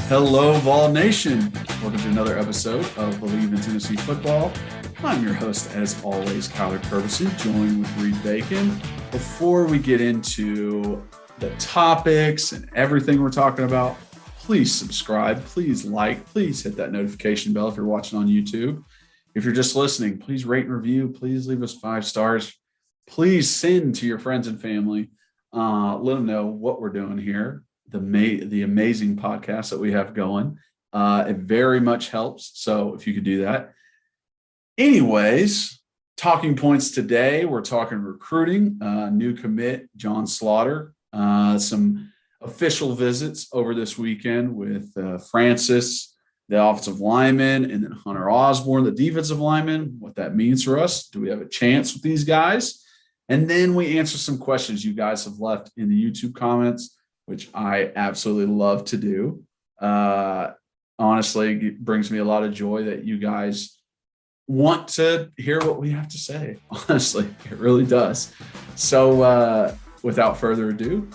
Hello, Vol Nation. Welcome to another episode of Believe in Tennessee Football. I'm your host, as always, Kyler Purvisey, joined with Reed Bacon. Before we get into the topics and everything we're talking about, please subscribe, please like, please hit that notification bell if you're watching on YouTube. If you're just listening, please rate and review. Please leave us 5 stars. Please send to your friends and family. Let them know what we're doing here. The amazing podcast that we have going. It very much helps. So if you could do that. Anyways, talking points today, we're talking recruiting, new commit, John Slaughter, some official visits over this weekend with Francis, the offensive lineman, and then Hunter Osborne, the defensive lineman, what that means for us. Do we have a chance with these guys? And then we answer some questions you guys have left in the YouTube comments, which I absolutely love to do. Honestly, it brings me a lot of joy that you guys want to hear what we have to say. Honestly, it really does. So without further ado,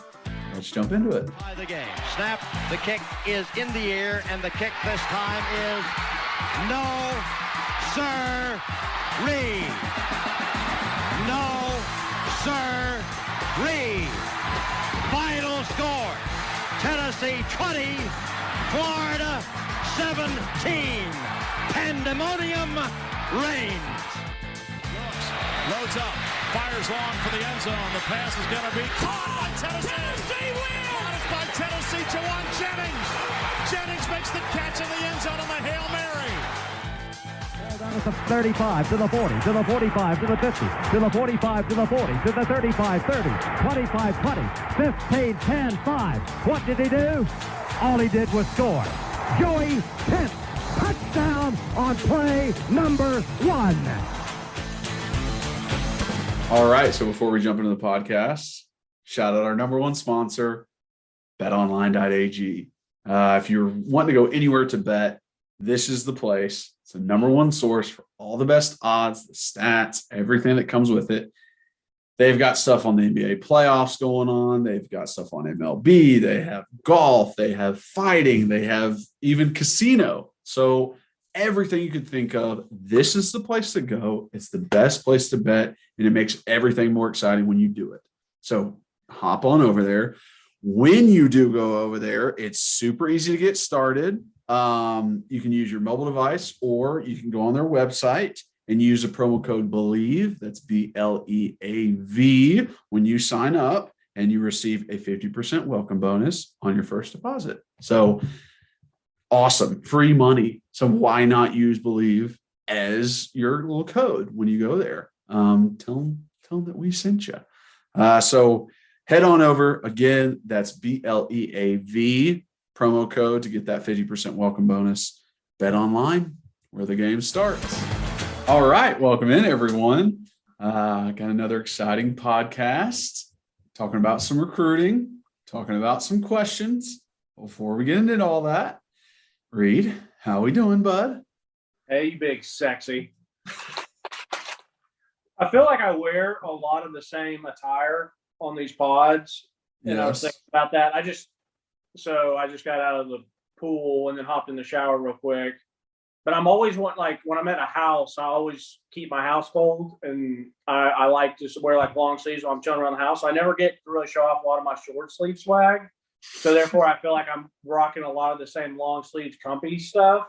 let's jump into it. By the game. Snap, the kick is in the air, and the kick this time is no, sir-ree. No, sir-ree. Final score, Tennessee 20, Florida 17. Pandemonium reigns. Loads up, fires long for the end zone. The pass is going to be caught. Tennessee wins! It's by Tennessee, Jawan Jennings. Jennings makes the catch in the end zone on the Hail Mary. Down at the 35, to the 40, to the 45, to the 50, to the 45, to the 40, to the 35, 30, 25, 20, 15, 10, 5. What did he do? All he did was score. Joey Pence, touchdown on play number 1. All right, so before we jump into the podcast, shout out our number one sponsor, betonline.ag. If you're wanting to go anywhere to bet, this is the place. It's the number one source for all the best odds, the stats, everything that comes with it. They've got stuff on the NBA playoffs going on. They've got stuff on MLB. They have golf. They have fighting. They have even casino. So everything you could think of, this is the place to go. It's the best place to bet, and it makes everything more exciting when you do it. So hop on over there. When you do go over there, it's super easy to get started. You can use your mobile device, or you can go on their website and use the promo code BELIEVE, that's BLEAV, when you sign up, and you receive a 50% welcome bonus on your first deposit. So awesome, free money. So why not use BELIEVE as your little code when you go there? Tell them that we sent you. So head on over. Again, that's BLEAV. Promo code to get that 50% welcome bonus. Bet online, where the game starts. All right, welcome in, everyone. Got another exciting podcast, talking about some recruiting, talking about some questions. Before we get into all that, Reed, how we doing, bud? Hey, you big sexy. I feel like I wear a lot of the same attire on these pods. And I was thinking about that. I just got out of the pool and then hopped in the shower real quick. But I'm always when I'm at a house, I always keep my house cold, and I like to wear like long sleeves when I'm chilling around the house. I never get to really show off a lot of my short sleeve swag. So therefore, I feel like I'm rocking a lot of the same long sleeves comfy stuff.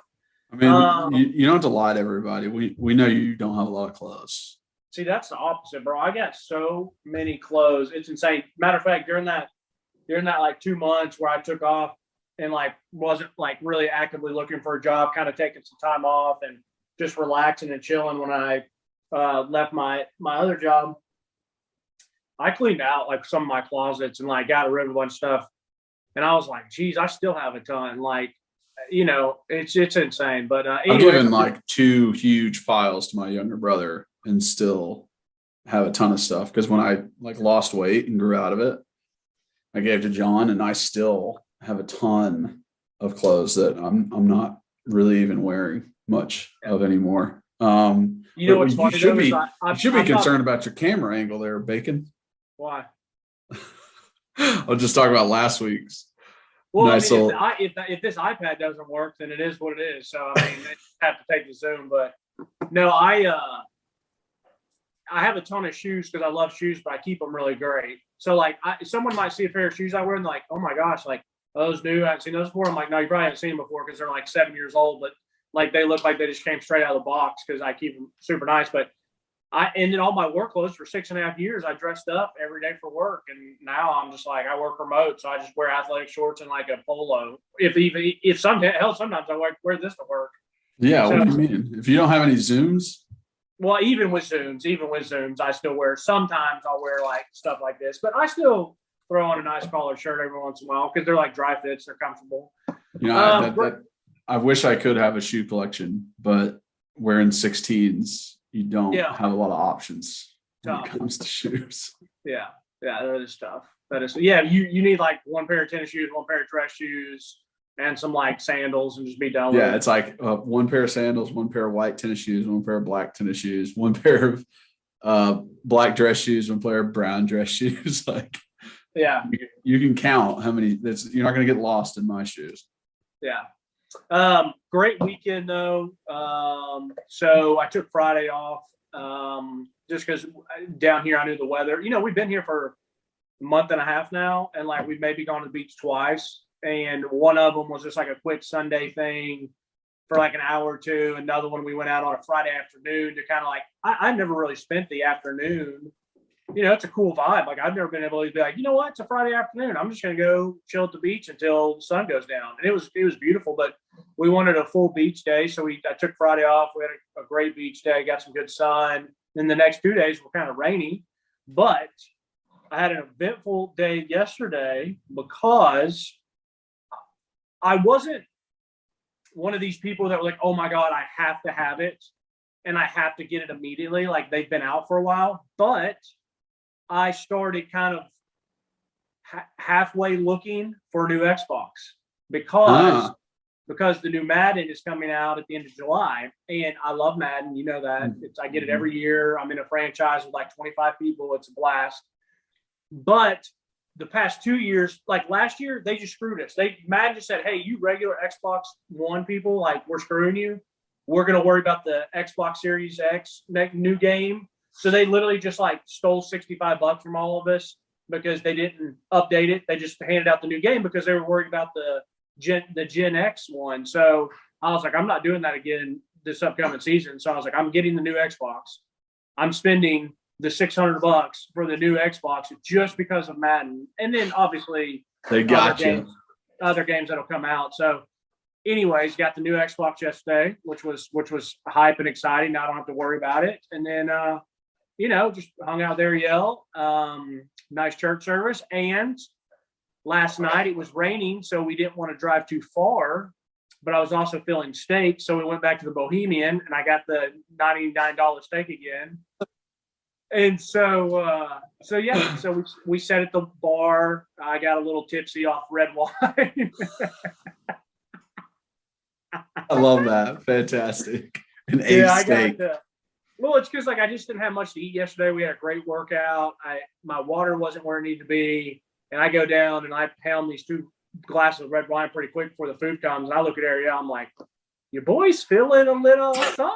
I mean, you don't have to lie to everybody. We know you don't have a lot of clothes. See, that's the opposite, bro. I got so many clothes. It's insane. Matter of fact, during that like 2 months where I took off and like wasn't like really actively looking for a job, kind of taking some time off and just relaxing and chilling when I left my other job, I cleaned out like some of my closets and like got rid of a bunch of stuff. And I was like, geez, I still have a ton. Like, you know, it's insane. But anyway, I've given like 2 huge piles to my younger brother and still have a ton of stuff, because when I like lost weight and grew out of it, I gave to John, and I still have a ton of clothes that I'm not really even wearing much of anymore. You know what's funny? You should be concerned about your camera angle there, Bacon. Why? I'll just talk about last week's. Well, Nice I mean, little- if this iPad doesn't work, then it is what it is. So I mean, I have to take the Zoom. But no, I have a ton of shoes because I love shoes, but I keep them really great. So like, someone might see a pair of shoes I wear and they're like, oh my gosh, like those new. I haven't seen those before. I'm like, no, you probably haven't seen them before because they're like 7 years old, but like they look like they just came straight out of the box because I keep them super nice. But and then all my work clothes for 6.5 years, I dressed up every day for work. And now I'm just like, I work remote. So I just wear athletic shorts and like a polo. If sometimes I wear this to work. Yeah. So, what do you mean? If you don't have any Zooms? well, even with Zooms, I still wear, sometimes I'll wear like stuff like this, but I still throw on a nice collared shirt every once in a while because they're like dry fits. They're comfortable. You know, I wish I could have a shoe collection, but wearing 16s, you don't have a lot of options when it comes to shoes. Yeah, that is tough. You need like one pair of tennis shoes, one pair of dress shoes, and some like sandals, and just be done with it. Yeah, it's like one pair of sandals, one pair of white tennis shoes, one pair of black tennis shoes, one pair of black dress shoes, one pair of brown dress shoes. Like, yeah, you can count how many. You're not going to get lost in my shoes. Yeah. Great weekend though. So I took Friday off just because down here I knew the weather. You know, we've been here for a month and a half now, and like we've maybe gone to the beach twice. And one of them was just like a quick Sunday thing for like an hour or two. Another one we went out on a Friday afternoon to kind of like I've never really spent the afternoon. You know, it's a cool vibe. Like I've never been able to be like, you know what, it's a Friday afternoon. I'm just gonna go chill at the beach until the sun goes down. And it was beautiful, but we wanted a full beach day, so I took Friday off. We had a great beach day, got some good sun. Then the next 2 days were kind of rainy, but I had an eventful day yesterday because I wasn't one of these people that were like, oh my God, I have to have it and I have to get it immediately. Like they've been out for a while, but I started kind of halfway looking for a new Xbox because the new Madden is coming out at the end of July, and I love Madden. You know that. I get it every year. I'm in a franchise with like 25 people. It's a blast. But the past 2 years, like last year, they just screwed us. Madden just said, hey, you regular Xbox One people, like we're screwing you. We're going to worry about the Xbox Series X new game. So they literally just like stole $65 from all of us because they didn't update it. They just handed out the new game because they were worried about the Gen X one. So I was like, I'm not doing that again this upcoming season. So I was like, I'm getting the new Xbox. I'm spending the $600 for the new Xbox just because of Madden. And then obviously they got other games that'll come out. So anyways, got the new Xbox yesterday, which was hype and exciting. Now I don't have to worry about it. And then just hung out there, nice church service. And last night it was raining, so we didn't want to drive too far, but I was also feeling steak. So we went back to the Bohemian and I got the $99 steak again. And so we sat at the bar. I got a little tipsy off red wine. I love that. Fantastic. An steak. Well, it's because like I just didn't have much to eat yesterday. We had a great workout. My water wasn't where it needed to be, and I go down and I pound these 2 glasses of red wine pretty quick before the food comes. And I look at Ariel, I'm like, "Your boy's feeling a little something."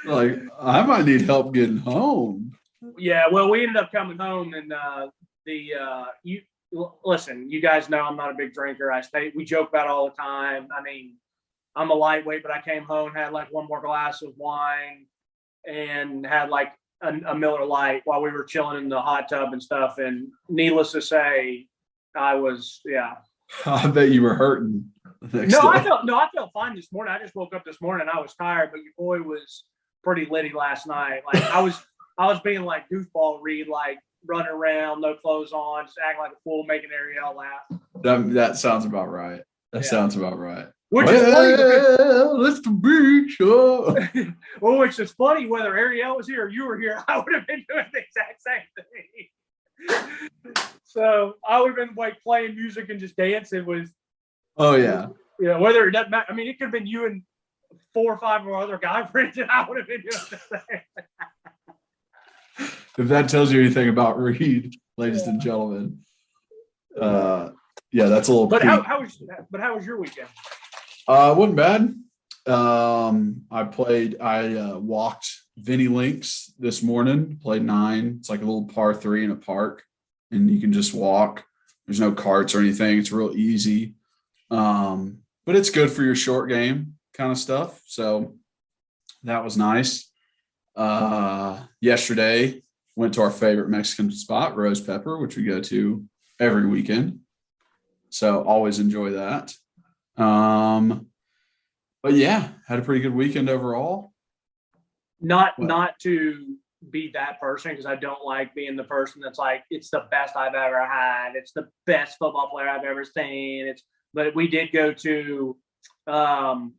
Like I might need help getting home. Yeah, well, we ended up coming home, and listen, you guys know I'm not a big drinker. We joke about it all the time. I mean, I'm a lightweight, but I came home, had like one more glass of wine and had like a Miller Lite while we were chilling in the hot tub and stuff. And needless to say, I bet you were hurting. I felt fine this morning. I just woke up this morning and I was tired, but your boy was pretty litty last night. Like I was being like goofball Reed, like running around, no clothes on, just acting like a fool, making Ariel laugh. That sounds about right. Sounds about right. Which is funny because, it's the beach. Oh. Well, which is funny, whether Ariel was here or you were here, I would have been doing the exact same thing. So I would have been like playing music and just dancing with. Oh yeah. Whether it doesn't matter. I mean, it could have been you and 4 or 5 of our other guy friends, and I would have been doing the same. If that tells you anything about Reed, ladies and gentlemen. Yeah, that's a little. But peak. how was your weekend? It wasn't bad. I walked Vinny Links this morning, played 9. It's like a little par 3 in a park, and you can just walk. There's no carts or anything. It's real easy. But it's good for your short game kind of stuff. So that was nice. Yesterday went to our favorite Mexican spot, Rose Pepper, which we go to every weekend. So always enjoy that. But yeah, had a pretty good weekend overall. Not to be that person, because I don't like being the person that's like, it's the best I've ever had. It's the best football player I've ever seen. But we did go to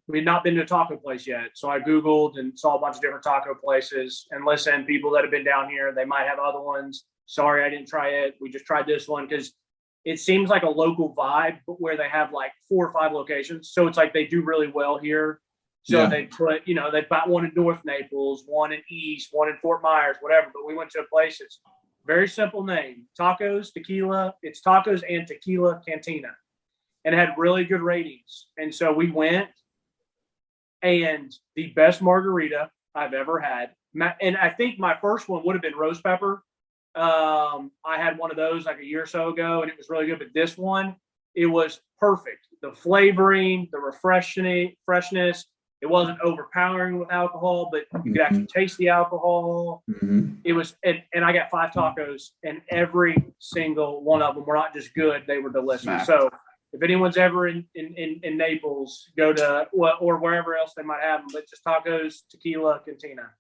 we've not been to a taco place yet. So I Googled and saw a bunch of different taco places. And listen, people that have been down here, they might have other ones. Sorry, I didn't try it. We just tried this one because it seems like a local vibe, but where they have like 4 or 5 locations. So it's like they do really well here. So they put, they've got one in North Naples, one in East, one in Fort Myers, whatever. But we went to a place that's very simple name. Tacos, Tequila. It's Tacos and Tequila Cantina. And it had really good ratings. And so we went, and the best margarita I've ever had. And I think my first one would have been Rose Pepper. I had one of those like a year or so ago, and it was really good. But this one, it was perfect. The flavoring, the freshness. It wasn't overpowering with alcohol, but you could actually taste the alcohol. Mm-hmm. It was, and I got 5 tacos, and every single one of them were not just good; they were delicious. Smack. So, if anyone's ever in Naples, go to or wherever else they might have them, but just Tacos, Tequila, Cantina.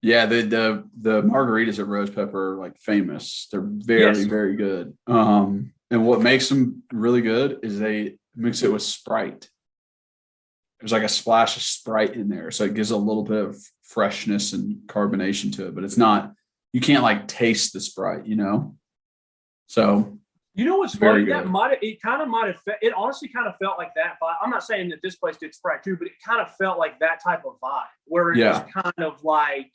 Yeah, the margaritas at Rose Pepper are like famous. They're very, very good. And what makes them really good is they mix it with Sprite. There's like a splash of Sprite in there, so it gives a little bit of freshness and carbonation to it. But it's not, you can't like taste the Sprite, So What's funny? It honestly kind of felt like that vibe. I'm not saying that this place did Sprite too, but it kind of felt like that type of vibe where it was kind of like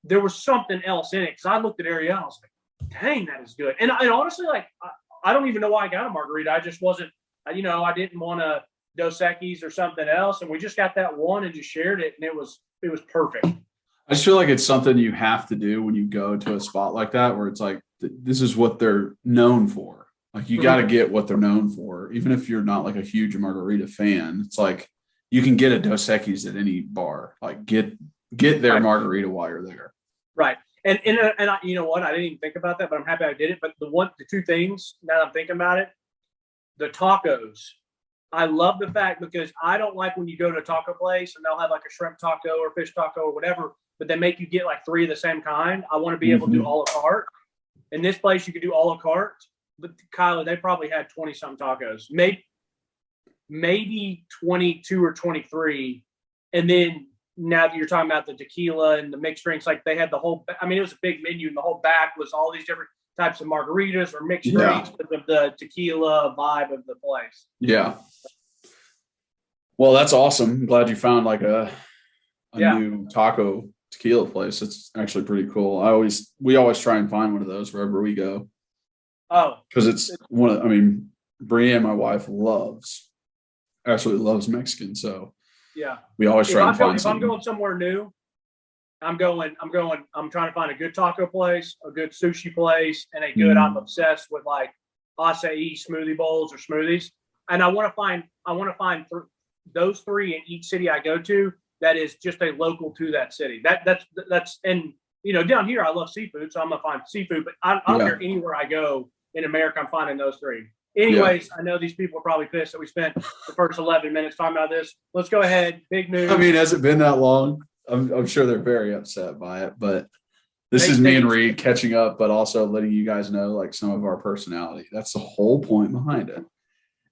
there was something else in it. Because I looked at Ariel, I was like, "Dang, that is good." And honestly, like I don't even know why I got a margarita. I just wasn't, I didn't want a Dos Equis or something else, and we just got that one and just shared it, and it was perfect. I just feel like it's something you have to do when you go to a spot like that, where it's like this is what they're known for. Like you got to get what they're known for, even if you're not like a huge margarita fan. It's like you can get a Dos Equis at any bar. Like get their margarita while you're there. Right. And I, you know what? I didn't even think about that, but I'm happy I did it. But the 2 things now that I'm thinking about it, the tacos. I love the fact, because I don't like when you go to a taco place and they'll have like a shrimp taco or fish taco or whatever, but they make you get like 3 of the same kind. I want to be able to do a la carte. In this place, you could do a la carte. But Kyla, they probably had 20-some tacos, maybe 22 or 23. And then now that you're talking about the tequila and the mixed drinks, like they had the whole, it was a big menu, and the whole back was all these different types of margaritas or mixed drinks because of the tequila vibe of the place. Yeah. Well, that's awesome. I'm glad you found like a new taco tequila place. It's actually pretty cool. We always try and find one of those wherever we go. Oh, because it's one of, Brianne, my wife, absolutely loves Mexican. So yeah, we always try and find something. If I'm going somewhere new, I'm trying to find a good taco place, a good sushi place, and a good, I'm obsessed with like acai smoothie bowls or smoothies. And I want to find those 3 in each city I go to that is just a local to that city. That's and down here I love seafood, so I'm gonna find seafood, but I don't care anywhere I go in America, I'm finding those 3. Anyways, I know these people are probably pissed that we spent the first 11 minutes talking about this. Let's go ahead. Big news. Has it been that long? I'm sure they're very upset by it, but this is me and Reed catching up, but also letting you guys know like some of our personality. That's the whole point behind it.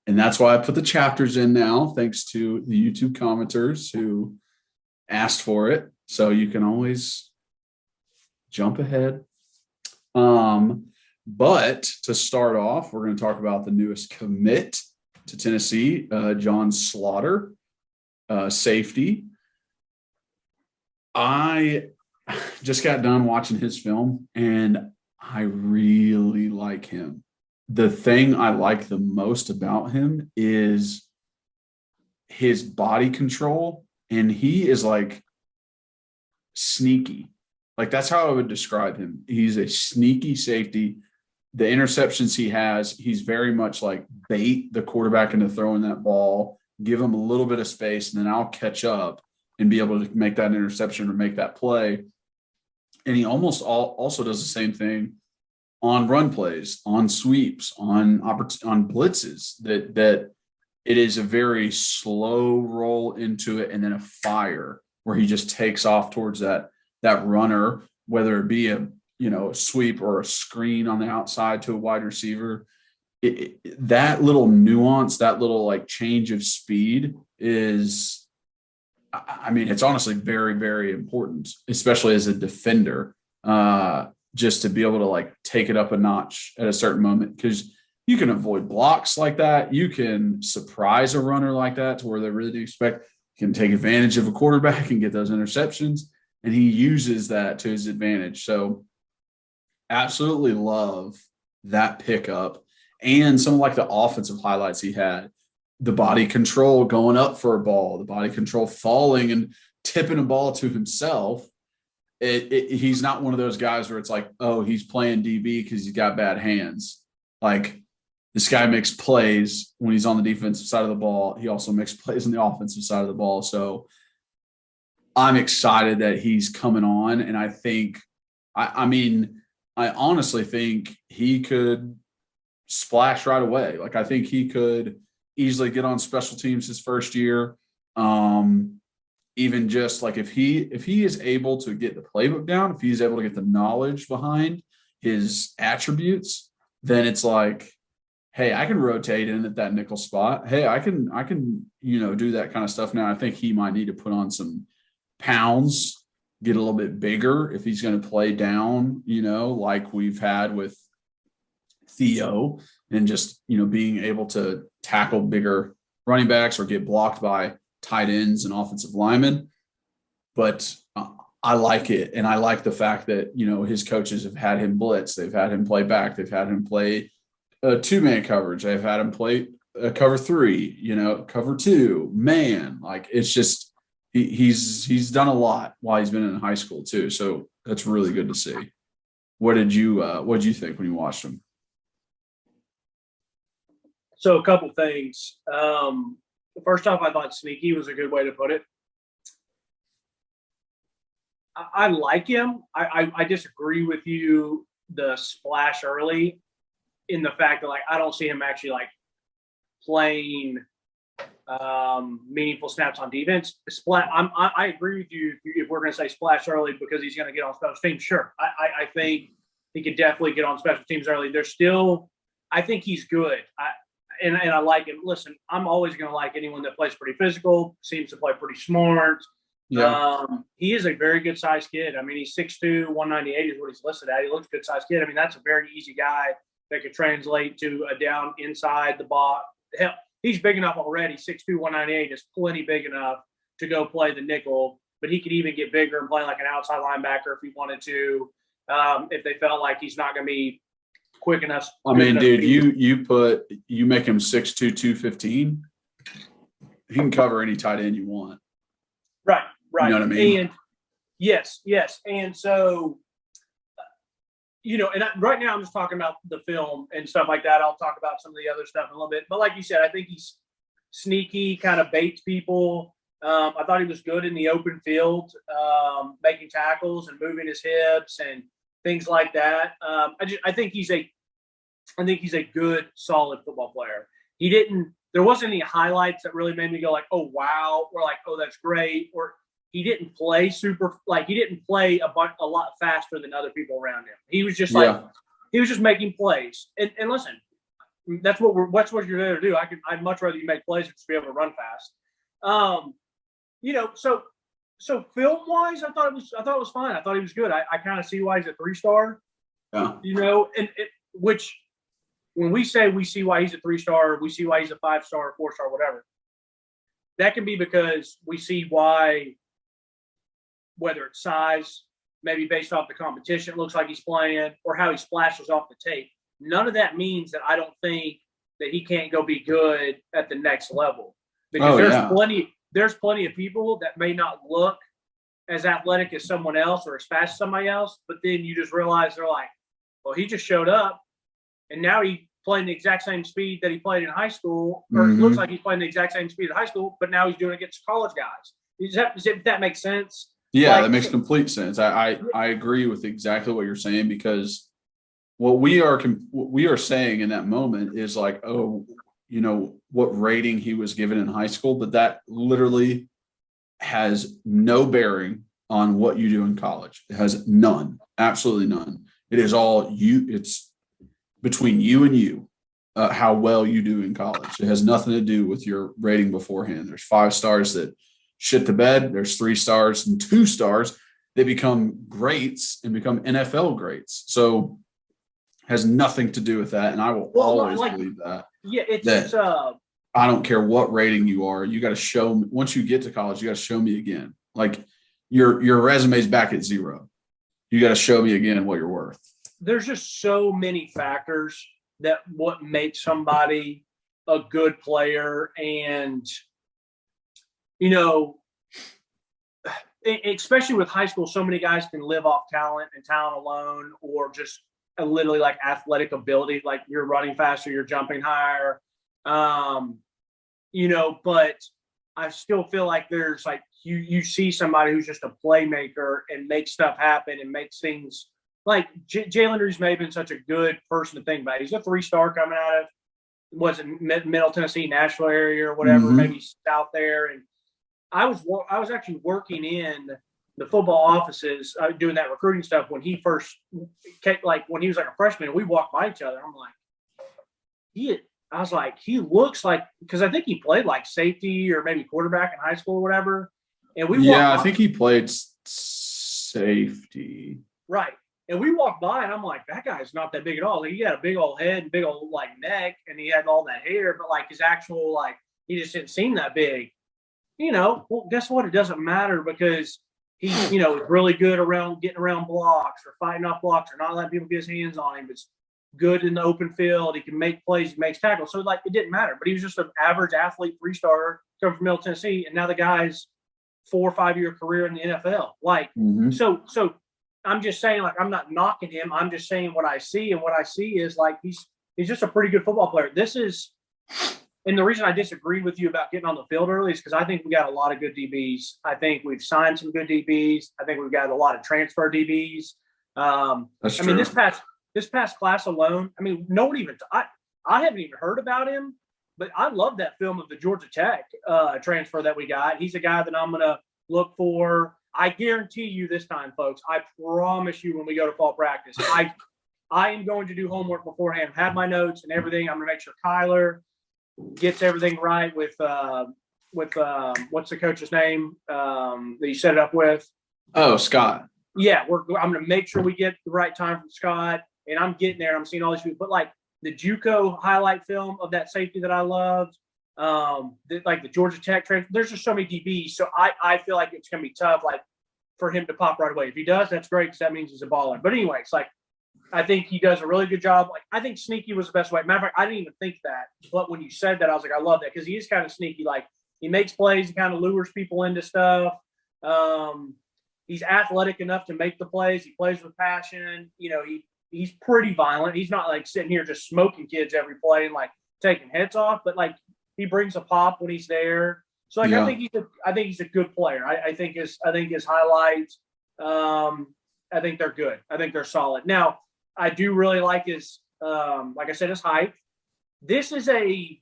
And that's why I put the chapters in now, thanks to the YouTube commenters who asked for it. So you can always jump ahead. But to start off, we're going to talk about the newest commit to Tennessee, John Slaughter, safety. I just got done watching his film, and I really like him. the thing I like the most about him is his body control, and he is like sneaky. Like, that's how I would describe him. He's a sneaky safety. The interceptions he has, he's very much like bait the quarterback into throwing that ball, give him a little bit of space, and then I'll catch up and be able to make that interception or make that play. And he also does the same thing on run plays, on sweeps, on blitzes, that it is a very slow roll into it and then a fire where he just takes off towards that runner, whether it be a sweep or a screen on the outside to a wide receiver. That little nuance, that little like change of speed is, I mean, it's honestly very, very important, especially as a defender, just to be able to like take it up a notch at a certain moment, because you can avoid blocks like that. You can surprise a runner like that to where they really do expect, can take advantage of a quarterback and get those interceptions. And he uses that to his advantage. So absolutely love that pickup. And some of like the offensive highlights he had, the body control going up for a ball, the body control falling and tipping a ball to himself. He's not one of those guys where it's like, oh, he's playing DB because he's got bad hands. Like, this guy makes plays when he's on the defensive side of the ball. He also makes plays on the offensive side of the ball. So I'm excited that he's coming on. And I think, I honestly think he could splash right away. Like, I think he could easily get on special teams his first year. Even just like if he is able to get the playbook down, if he's able to get the knowledge behind his attributes, then it's like, hey, I can rotate in at that nickel spot. Hey, I can do that kind of stuff. Now, I think he might need to put on some pounds, get a little bit bigger if he's going to play down, like we've had with Theo, and just, being able to tackle bigger running backs or get blocked by tight ends and offensive linemen. But I like it. And I like the fact that, his coaches have had him blitz. They've had him play back. They've had him play two-man coverage. They've had him play cover three, cover two, man. Like, it's just, he's done a lot while he's been in high school too. So that's really good to see. What did you think when you watched him? So a couple things. First off, I thought sneaky was a good way to put it. I like him. I disagree with you, the splash early, in the fact that, like, I don't see him actually like playing meaningful snaps on defense. I agree with you if we're going to say splash early because he's going to get on special teams. Sure, I think he could definitely get on special teams early. I think he's good. And I like him. Listen, I'm always going to like anyone that plays pretty physical, seems to play pretty smart. Yeah. He is a very good sized kid. I mean, he's 6'2", 198 is what he's listed at. He looks a good sized kid. I mean, that's a very easy guy that could translate to a down inside the box. Hell, he's big enough already. 6'2", 198 is plenty big enough to go play the nickel, but he could even get bigger and play like an outside linebacker if he wanted to, if they felt like he's not going to be quick enough. I mean, dude, you make him 6'2", 215. He can cover any tight end you want. Right. You know what I mean? And yes. And so, right now I'm just talking about the film and stuff like that. I'll talk about some of the other stuff in a little bit. But like you said, I think he's sneaky, kind of baits people. I thought he was good in the open field, making tackles and moving his hips and things like that. I think he's a good, solid football player. There wasn't any highlights that really made me go like, oh, wow, or like, oh, that's great. Or he didn't play a lot faster than other people around him. He was just he was just making plays. And listen, that's what you're there to do. I'd much rather you make plays than just be able to run fast. So film wise, I thought it was fine. I thought he was good. I kind of see why he's a 3-star. Yeah. Which when we say we see why he's a 3-star, we see why he's a 5-star, 4-star, whatever. That can be because we see why, whether it's size, maybe based off the competition, it looks like he's playing, or how he splashes off the tape. none of that means that I don't think that he can't go be good at the next level. Because there's plenty of people that may not look as athletic as someone else or as fast as somebody else, but then you just realize they're like, well, he just showed up and now he playing the exact same speed that he played in high school, or it looks like he's playing the exact same speed in high school, but now he's doing it against college guys. If that makes sense? Yeah, that makes complete sense. I agree with exactly what you're saying, because what we are saying in that moment is like, oh, you know, what rating he was given in high school, but that literally has no bearing on what you do in college. It has none, absolutely none. It is all you. It's between you and you, how well you do in college. It has nothing to do with your rating beforehand. There's 5 stars that shit the bed. There's 3 stars and 2 stars. They become greats and become NFL greats. So has nothing to do with that. And I will always believe that. Yeah, I don't care what rating you are. You got to show me, once you get to college, you got to show me again. Like your resume's back at 0. You got to show me again what you're worth. There's just so many factors that what makes somebody a good player. And, you know, especially with high school, so many guys can live off talent and talent alone, or just literally like athletic ability, like you're running faster, you're jumping higher. You know, but I still feel like there's like you see somebody who's just a playmaker and makes stuff happen and makes things like Jalen Reeves may have been such a good person to think about. He's a 3-star coming out of, was it Middle Tennessee, Nashville area or whatever, maybe south there. And I was actually working in the football offices doing that recruiting stuff when he first came, like when he was like a freshman, and we walked by each other. I'm like, I was like, he looks like, because I think he played like safety or maybe quarterback in high school or whatever. And I think he played safety. Right. And we walked by and I'm like, that guy's not that big at all. Like, he had a big old head and big old like neck, and he had all that hair, but like his actual, like, he just didn't seem that big. You know, well, guess what? It doesn't matter, because he, you know, is really good around getting around blocks or fighting off blocks or not letting people get his hands on him. It's good in the open field. He can make plays. He makes tackles. So, like, it didn't matter. But he was just an average athlete, 3-star, coming from Middle Tennessee, and now the guy's 4 or 5 year career in the NFL. Like, so I'm just saying, like, I'm not knocking him. I'm just saying what I see, and what I see is like he's just a pretty good football player. And the reason I disagree with you about getting on the field early is because I think we got a lot of good DBs. I think we've signed some good DBs. I think we've got a lot of transfer DBs. That's true. I mean, this past class alone, I mean, no one even I haven't even heard about him, but I love that film of the Georgia Tech transfer that we got. He's a guy that I'm going to look for. I guarantee you this time, folks, I promise you, when we go to fall practice, I am going to do homework beforehand, have my notes and everything. I'm going to make sure Kyler gets everything right with what's the coach's name that you set it up with? Oh, Scott. Yeah, I'm going to make sure we get the right time from Scott, and I'm getting there. I'm seeing all these people, but like the JUCO highlight film of that safety that I loved, like the Georgia Tech transfer. There's just so many DBs, so I feel like it's going to be tough, like for him to pop right away. If he does, that's great, because that means he's a baller. But anyway, it's like I think he does a really good job. Like, I think sneaky was the best way. Matter of fact, I didn't even think that, but when you said that, I was like, I love that, because he is kind of sneaky. Like, he makes plays, he kind of lures people into stuff. He's athletic enough to make the plays. He plays with passion. You know, he's pretty violent. He's not like sitting here just smoking kids every play and like taking heads off, but like he brings a pop when he's there. So like, I think he's a good player. I think his highlights, I think they're good. I think they're solid. Now, I do really like his, like I said, his height. This is a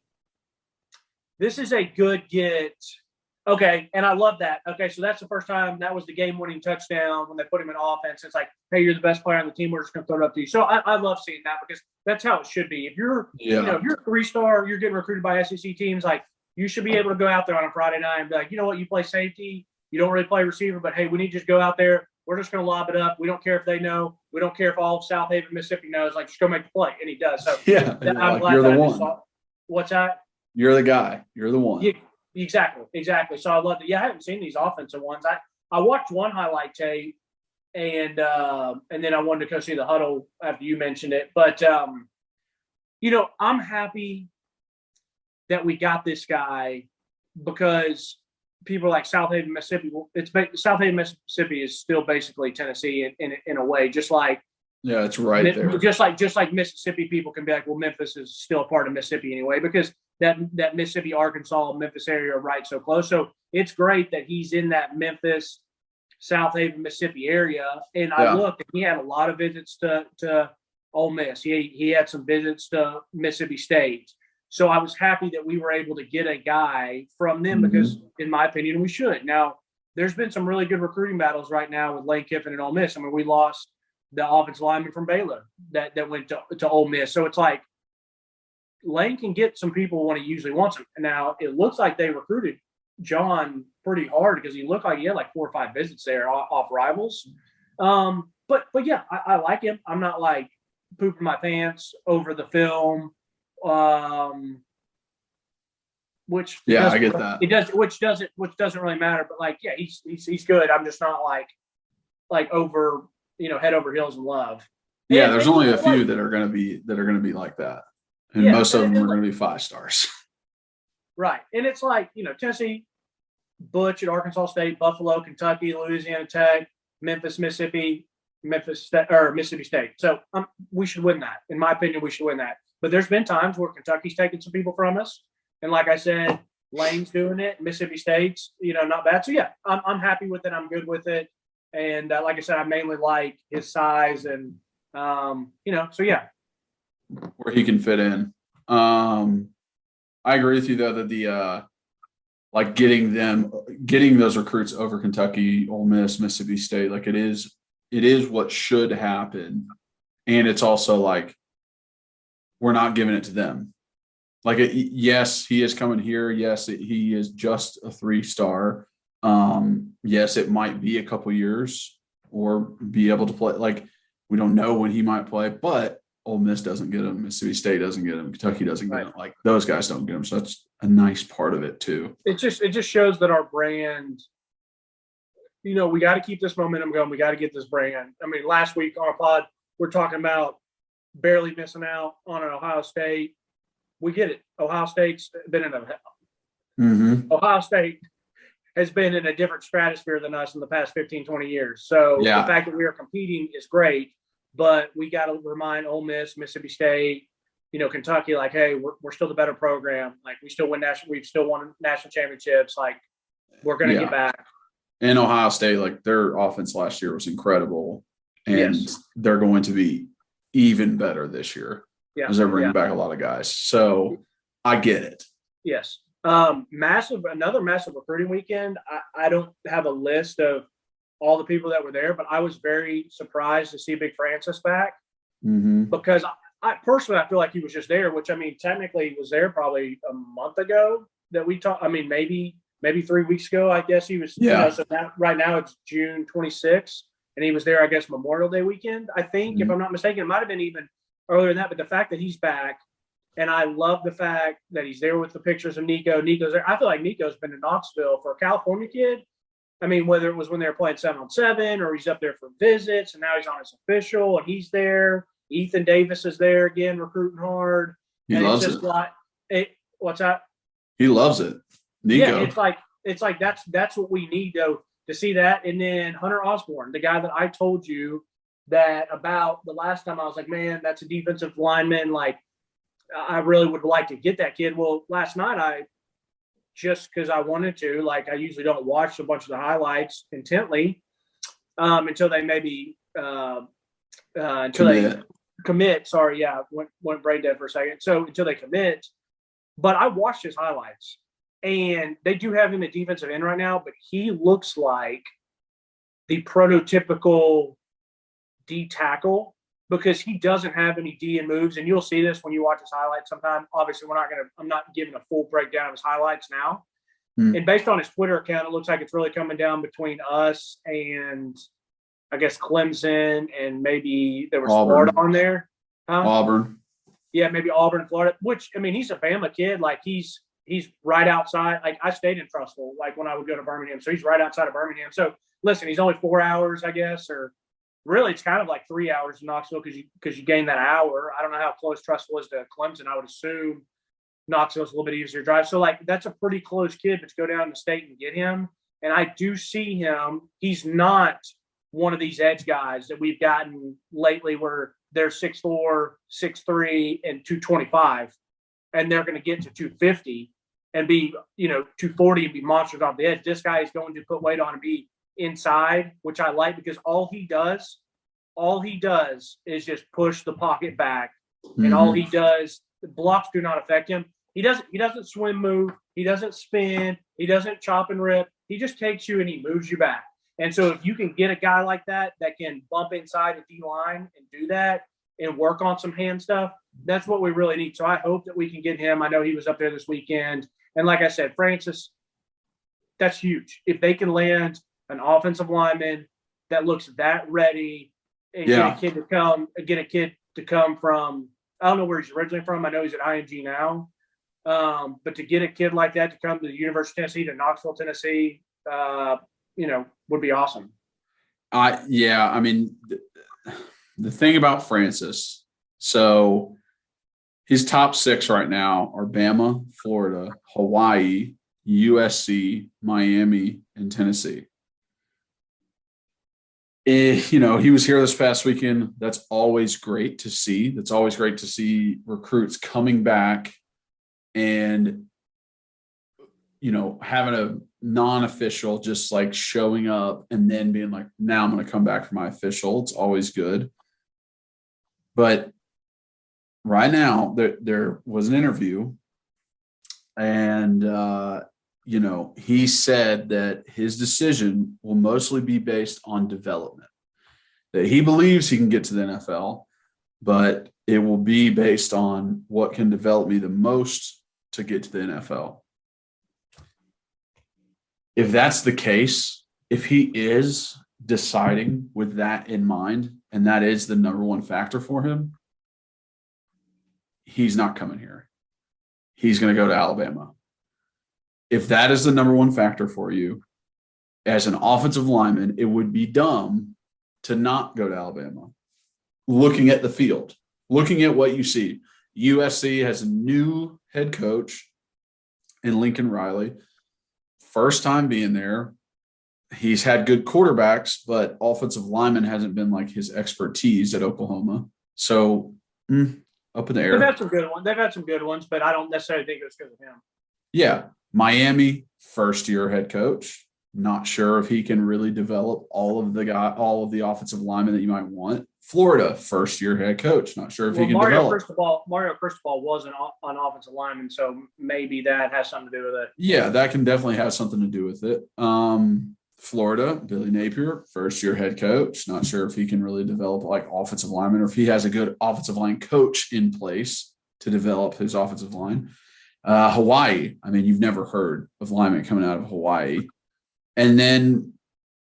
good get. Okay, and I love that. Okay, so that's the first time that was the game-winning touchdown when they put him in offense. It's like, hey, you're the best player on the team. We're just going to throw it up to you. So I love seeing that, because that's how it should be. If you're, you know, if you're a 3-star, you're getting recruited by SEC teams, like, you should be able to go out there on a Friday night and be like, you know what, you play safety, you don't really play receiver, but hey, we need to just go out there. We're just going to lob it up. We don't care if they know. We don't care if all of South Haven, Mississippi knows. Like, just go make the play, and he does. So yeah, I'm glad you're that the I one. saw. What's that? You're the guy. You're the one. Yeah, exactly. So I love that. Yeah, I haven't seen these offensive ones. I watched one highlight tape, and then I wanted to go see the huddle after you mentioned it. But I'm happy that we got this guy because people like South Haven, Mississippi. South Haven, Mississippi is still basically Tennessee in a way, just like it's right there. Just like Mississippi people can be like, well, Memphis is still a part of Mississippi anyway, because that Mississippi, Arkansas, Memphis area are right so close. So it's great that he's in that Memphis, South Haven, Mississippi area. And I looked, and he had a lot of visits to Ole Miss. He had some visits to Mississippi State. So I was happy that we were able to get a guy from them because, in my opinion, we should. Now, there's been some really good recruiting battles right now with Lane Kiffin and Ole Miss. I mean, we lost the offensive lineman from Baylor that went to Ole Miss. So it's like Lane can get some people when he usually wants them. Now, it looks like they recruited John pretty hard because he looked like he had like 4 or 5 visits there off Rivals. But yeah, I like him. I'm not like pooping my pants over the film. Which I get that. It does, which doesn't really matter. But like, yeah, he's good. I'm just not like over, head over heels in love. Yeah, there's only a few that are going to be like that, and most of them are going to be 5 stars. Right, and it's like Tennessee, Butch at Arkansas State, Buffalo, Kentucky, Louisiana Tech, Memphis, Mississippi, Mississippi State. So we should win that. In my opinion, we should win that. But there's been times where Kentucky's taken some people from us. And like I said, Lane's doing it. Mississippi State's, not bad. So, yeah, I'm happy with it. I'm good with it. And like I said, I mainly like his size and, so, yeah. Where he can fit in. I agree with you, though, that the getting those recruits over Kentucky, Ole Miss, Mississippi State, like it is what should happen. And it's also like, we're not giving it to them. Like, yes, he is coming here. Yes, he is just a 3-star. Yes, it might be a couple years or be able to play. Like, we don't know when he might play, but Ole Miss doesn't get him. Mississippi State doesn't get him. Kentucky doesn't get him. Like, those guys don't get him. So that's a nice part of it too. It just shows that our brand, we got to keep this momentum going. We got to get this brand. I mean, last week on our pod, we're talking about barely missing out on an Ohio State. We get it. Ohio State's been Ohio State has been in a different stratosphere than us in the past 15, 20 years. So the fact that we are competing is great, but we got to remind Ole Miss, Mississippi State, Kentucky, like, hey, we're still the better program. Like, we've still won national championships. Like, we're going to get back. And Ohio State, like, their offense last year was incredible, and they're going to be even better this year because they're bringing back a lot of guys. So I get it. Yes. Another massive recruiting weekend. I don't have a list of all the people that were there, but I was very surprised to see Big Francis back because I personally, I feel like he was just there, which, I mean, technically he was there probably a month ago that we talked. I mean, maybe 3 weeks ago, I guess he was, so right now it's June 26th. And he was there, I guess, Memorial Day weekend, I think, if I'm not mistaken. It might have been even earlier than that. But the fact that he's back, and I love the fact that he's there with the pictures of Nico. Nico's there. I feel like Nico's been in Knoxville for a California kid. I mean, whether it was when they were playing 7-on-7 or he's up there for visits, and now he's on his official, and he's there. Ethan Davis is there again, recruiting hard. He loves it. What's that? He loves it. Nico. Yeah, it's like that's what we need, though. To see that. And then Hunter Osborne, the guy that I told you that about the last time, I was like, man, that's a defensive lineman. Like, I really would like to get that kid. Well, last night just because I wanted to, like, I usually don't watch a bunch of the highlights intently until they maybe they commit. Sorry. Yeah. Went brain dead for a second. So until they commit, but I watched his highlights. And they do have him at defensive end right now, but he looks like the prototypical D tackle because he doesn't have any D in moves. And you'll see this when you watch his highlights sometime. Obviously, I'm not giving a full breakdown of his highlights now. And based on his Twitter account, it looks like it's really coming down between us and I guess Clemson and maybe there was Florida on there. Auburn. Yeah, maybe Auburn and Florida, which, I mean, he's a Bama kid. Like, he's right outside. Like, I stayed in Trussville, like, when I would go to Birmingham. So he's right outside of Birmingham. So listen, he's only 4 hours, I guess, or really it's kind of like 3 hours in Knoxville because you gain that hour. I don't know how close Trustful is to Clemson. I would assume Knoxville's a little bit easier to drive. So like that's a pretty close kid, but to go down to the state and get him. And I do see him. He's not one of these edge guys that we've gotten lately where they're 6'4", 6'3", and 225, and they're going to get to 250 and be, 240 and be monsters off the edge. This guy is going to put weight on and be inside, which I like because all he does is just push the pocket back. Mm-hmm. And all he does, the blocks do not affect him. He doesn't swim move. He doesn't spin. He doesn't chop and rip. He just takes you and he moves you back. And so if you can get a guy like that can bump inside the D-line and do that and work on some hand stuff, that's what we really need. So I hope that we can get him. I know he was up there this weekend. And like I said, Francis, that's huge. If they can land an offensive lineman that looks that ready and get a kid to come from, I don't know where he's originally from. I know he's at IMG now. But to get a kid like that to come to the University of Tennessee, to Knoxville, Tennessee, would be awesome. I mean, the thing about Francis, so his top 6 right now are Bama, Florida, Hawaii, USC, Miami, and Tennessee. He was here this past weekend. That's always great to see. That's always great to see recruits coming back and, having a non-official, just like showing up and then being like, now I'm going to come back for my official. It's always good. But right now there was an interview and, he said that his decision will mostly be based on development, that he believes he can get to the NFL, but it will be based on what can develop me the most to get to the NFL. If that's the case, if he is deciding with that in mind, and that is the number one factor for him, he's not coming here. He's going to go to Alabama. If that is the number one factor for you as an offensive lineman, it would be dumb to not go to Alabama. Looking at the field, looking at what you see, USC has a new head coach in Lincoln Riley. First time being there. He's had good quarterbacks, but offensive lineman hasn't been like his expertise at Oklahoma. So up in the air. They've had some good ones, but I don't necessarily think it was because of him. Yeah. Miami, first-year head coach. Not sure if he can really develop all of the offensive linemen that you might want. Florida, first-year head coach. Not sure if he can develop. Mario Cristobal was an offensive lineman, so maybe that has something to do with it. Yeah, that can definitely have something to do with it. Florida, Billy Napier, first-year head coach. Not sure if he can really develop like offensive lineman or if he has a good offensive line coach in place to develop his offensive line. Hawaii, I mean, you've never heard of linemen coming out of Hawaii. And then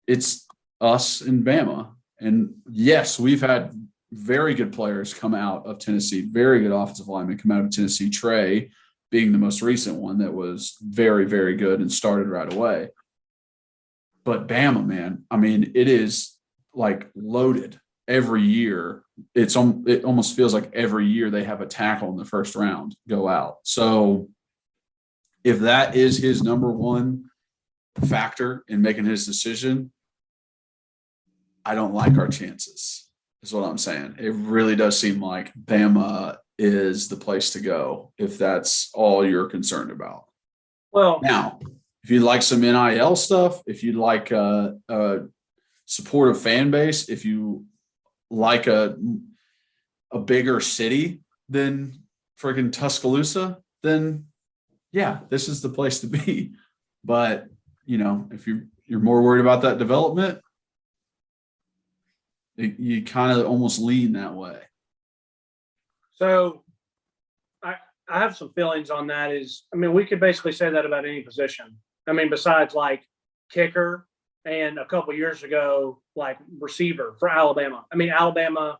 it's us in Bama. And yes, we've had very good players come out of Tennessee, very good offensive linemen come out of Tennessee, Trey being the most recent one that was very, very good and started right away. But Bama, man, I mean, it is like loaded every year. It almost feels like every year they have a tackle in the first round go out. So if that is his number one factor in making his decision, I don't like our chances, is what I'm saying. It really does seem like Bama is the place to go if that's all you're concerned about. Well, now, if you'd like some NIL stuff, if you'd like a supportive fan base, if you like a bigger city than freaking Tuscaloosa, then yeah, this is the place to be. But if you're more worried about that development, you kind of almost lean that way. So I have some feelings on that. We could basically say that about any position. Besides like kicker and a couple years ago, like receiver for Alabama. Alabama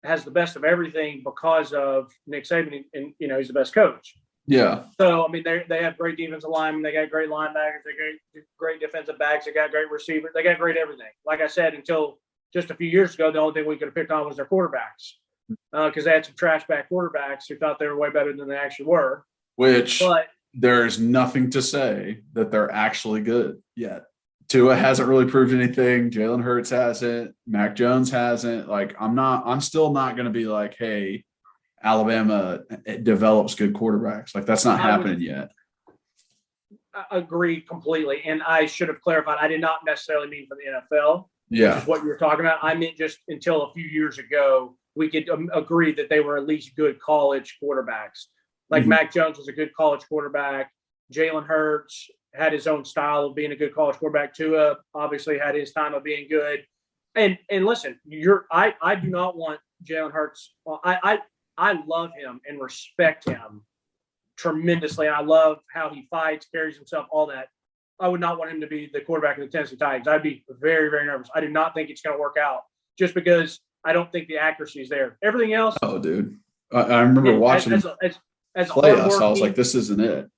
has the best of everything because of Nick Saban, and he's the best coach. Yeah. So they have great defensive linemen, they got great linebackers, they got great defensive backs, they got great receivers, they got great everything. Like I said, until just a few years ago, the only thing we could have picked on was their quarterbacks because they had some trash back quarterbacks who thought they were way better than they actually were. But there's nothing to say that they're actually good yet. Tua hasn't really proved anything. Jalen Hurts hasn't. Mac Jones hasn't. Like, I'm still not going to be like, hey, Alabama develops good quarterbacks. Like, that's not happening yet. I agree completely. And I should have clarified, I did not necessarily mean for the NFL, which is what you were talking about. I meant just until a few years ago, we could agree that they were at least good college quarterbacks. Like Mac Jones was a good college quarterback. Jalen Hurts had his own style of being a good college quarterback. Tua obviously had his time of being good. And listen, I do not want Jalen Hurts. I love him and respect him tremendously. And I love how he fights, carries himself, all that. I would not want him to be the quarterback of the Tennessee Titans. I'd be very, very nervous. I do not think it's going to work out just because I don't think the accuracy is there. Everything else. Oh, dude. I remember watching him play us. I was like, this isn't it.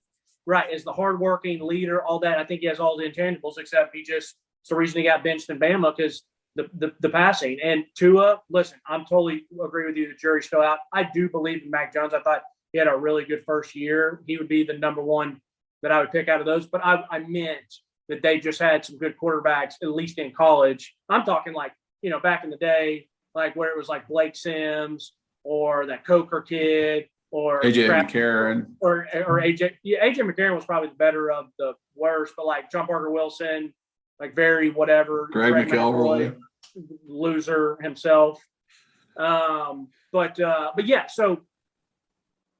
Right. As the hardworking leader, all that, I think he has all the intangibles, except it's the reason he got benched in Bama because the passing. And Tua, listen, I'm totally agree with you. The jury's still out. I do believe in Mac Jones. I thought he had a really good first year. He would be the number one that I would pick out of those. But I meant that they just had some good quarterbacks, at least in college. I'm talking like, back in the day, like where it was like Blake Sims or that Coker kid or AJ McCarron or AJ. Yeah, AJ McCarron was probably the better of the worst, but like John Parker Wilson, like very whatever. Greg McElroy, loser himself. But yeah, so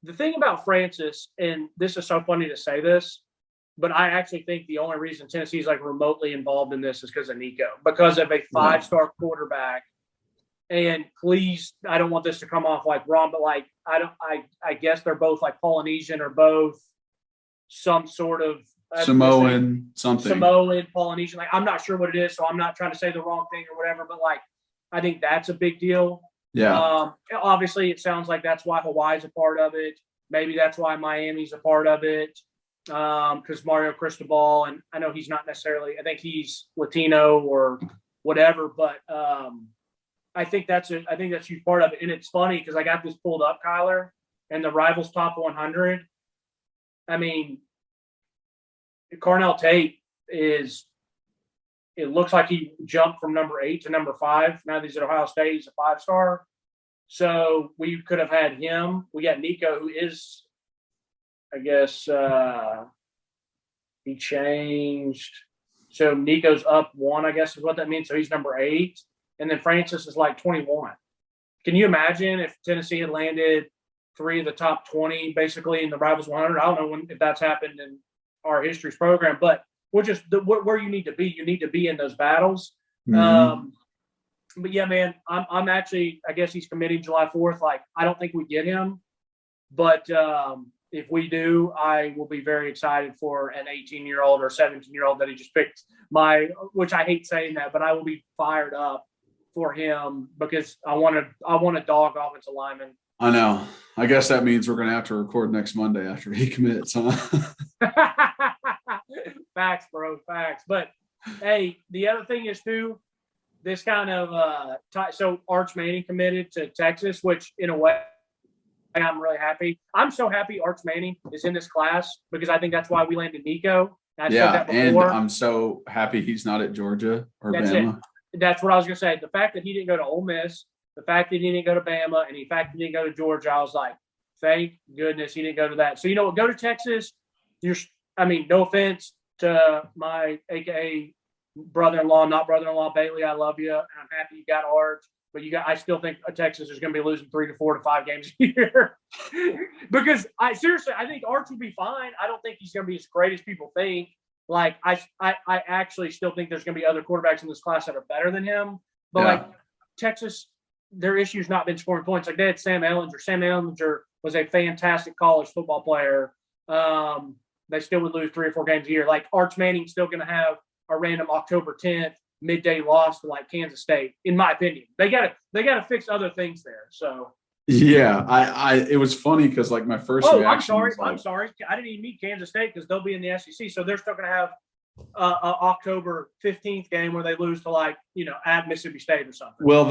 the thing about Francis, and this is so funny to say this, but I actually think the only reason Tennessee is like remotely involved in this is because of Nico, because of a 5-star quarterback. And please, I don't want this to come off like wrong, but like I guess they're both like Polynesian or both some sort of Samoan, Polynesian. Like I'm not sure what it is, so I'm not trying to say the wrong thing or whatever. But like I think that's a big deal. Yeah. Obviously, it sounds like that's why Hawaii's a part of it. Maybe that's why Miami's a part of it. Because Mario Cristobal, and I know he's not necessarily. I think he's Latino or whatever, but. I think that's a huge part of it. And it's funny because I got this pulled up, Kyler, and the Rivals Top 100. I mean, Carnell Tate it looks like he jumped from number 8 to number 5. Now that he's at Ohio State, he's a 5-star. So we could have had him. We got Nico, who is, I guess, he changed. So Nico's up 1, I guess is what that means. So he's number 8. And then Francis is like 21. Can you imagine if Tennessee had landed 3 of the top 20 basically in the Rivals 100? I don't know if that's happened in our history's program, but we're just where you need to be. You need to be in those battles. But yeah, man, I'm actually, I guess he's committing July 4th. Like, I don't think we get him, but if we do, I will be very excited for an 18-year-old or 17-year-old that he just picked which I hate saying that, but I will be fired up for him because I want a dog offensive lineman. I know. I guess that means we're going to have to record next Monday after he commits, huh? Facts, bro. Facts. But hey, the other thing is too, this kind of so Arch Manning committed to Texas, which in a way I'm really happy. I'm so happy Arch Manning is in this class because I think that's why we landed Nico. And I'm so happy he's not at Georgia or Bama. That's what I was going to say. The fact that he didn't go to Ole Miss, the fact that he didn't go to Bama, and the fact that he didn't go to Georgia, I was like, thank goodness he didn't go to that. So, go to Texas. No offense to my AKA brother-in-law, not brother-in-law, Bailey. I love you, and I'm happy you got Arch. But I still think Texas is going to be losing 3 to 4 to 5 games a year. Because I think Arch will be fine. I don't think he's going to be as great as people think. Like, I actually still think there's going to be other quarterbacks in this class that are better than him. But, like, Texas, their issue's not been scoring points. Like, they had Sam Ehlinger. Sam Ehlinger was a fantastic college football player. They still would lose 3 or 4 games a year. Like, Arch Manning's still going to have a random October 10th midday loss to, like, Kansas State, in my opinion. They got to fix other things there. So. Yeah, it was funny because like my first reaction. I'm sorry. I didn't even meet Kansas State because they'll be in the SEC, so they're still going to have October 15th game where they lose to at Mississippi State or something. Well,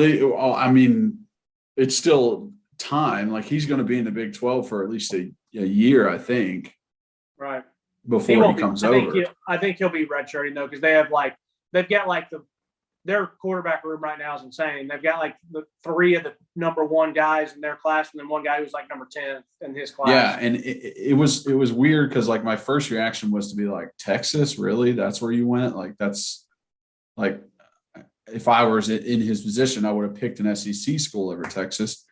it's still time. Like he's going to be in the Big 12 for at least a year, I think. Right. Before he comes over. I think he'll be redshirting though, because they've got their quarterback room right now is insane. They've got the three of the number one guys in their class, and then one guy who's number 10 in his class. Yeah, and it was weird because my first reaction was to be Texas, really? That's where you went? That's if I was in his position, I would have picked an SEC school over Texas.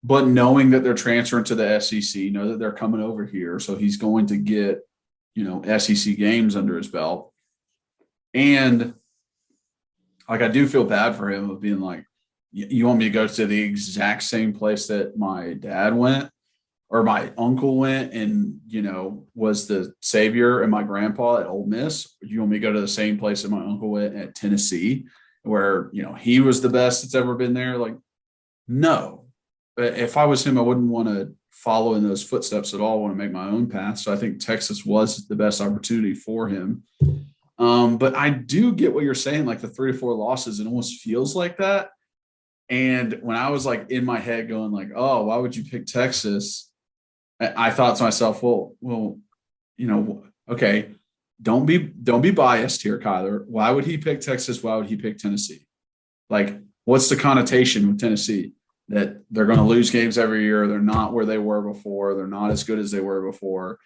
But knowing that they're transferring to the SEC, know that they're coming over here, so he's going to get SEC games under his belt, and I do feel bad for him of being you want me to go to the exact same place that my dad went or my uncle went and, was the savior and my grandpa at Ole Miss? You want me to go to the same place that my uncle went at Tennessee where, he was the best that's ever been there? No. But if I was him, I wouldn't want to follow in those footsteps at all. I want to make my own path. So I think Texas was the best opportunity for him. But I do get what you're saying, the 3 or 4 losses, it almost feels like that. And when I was in my head going oh, why would you pick Texas? I thought to myself, well, okay, don't be biased here, Kyler. Why would he pick Texas? Why would he pick Tennessee? What's the connotation with Tennessee? That they're going to lose games every year. They're not where they were before. They're not as good as they were before.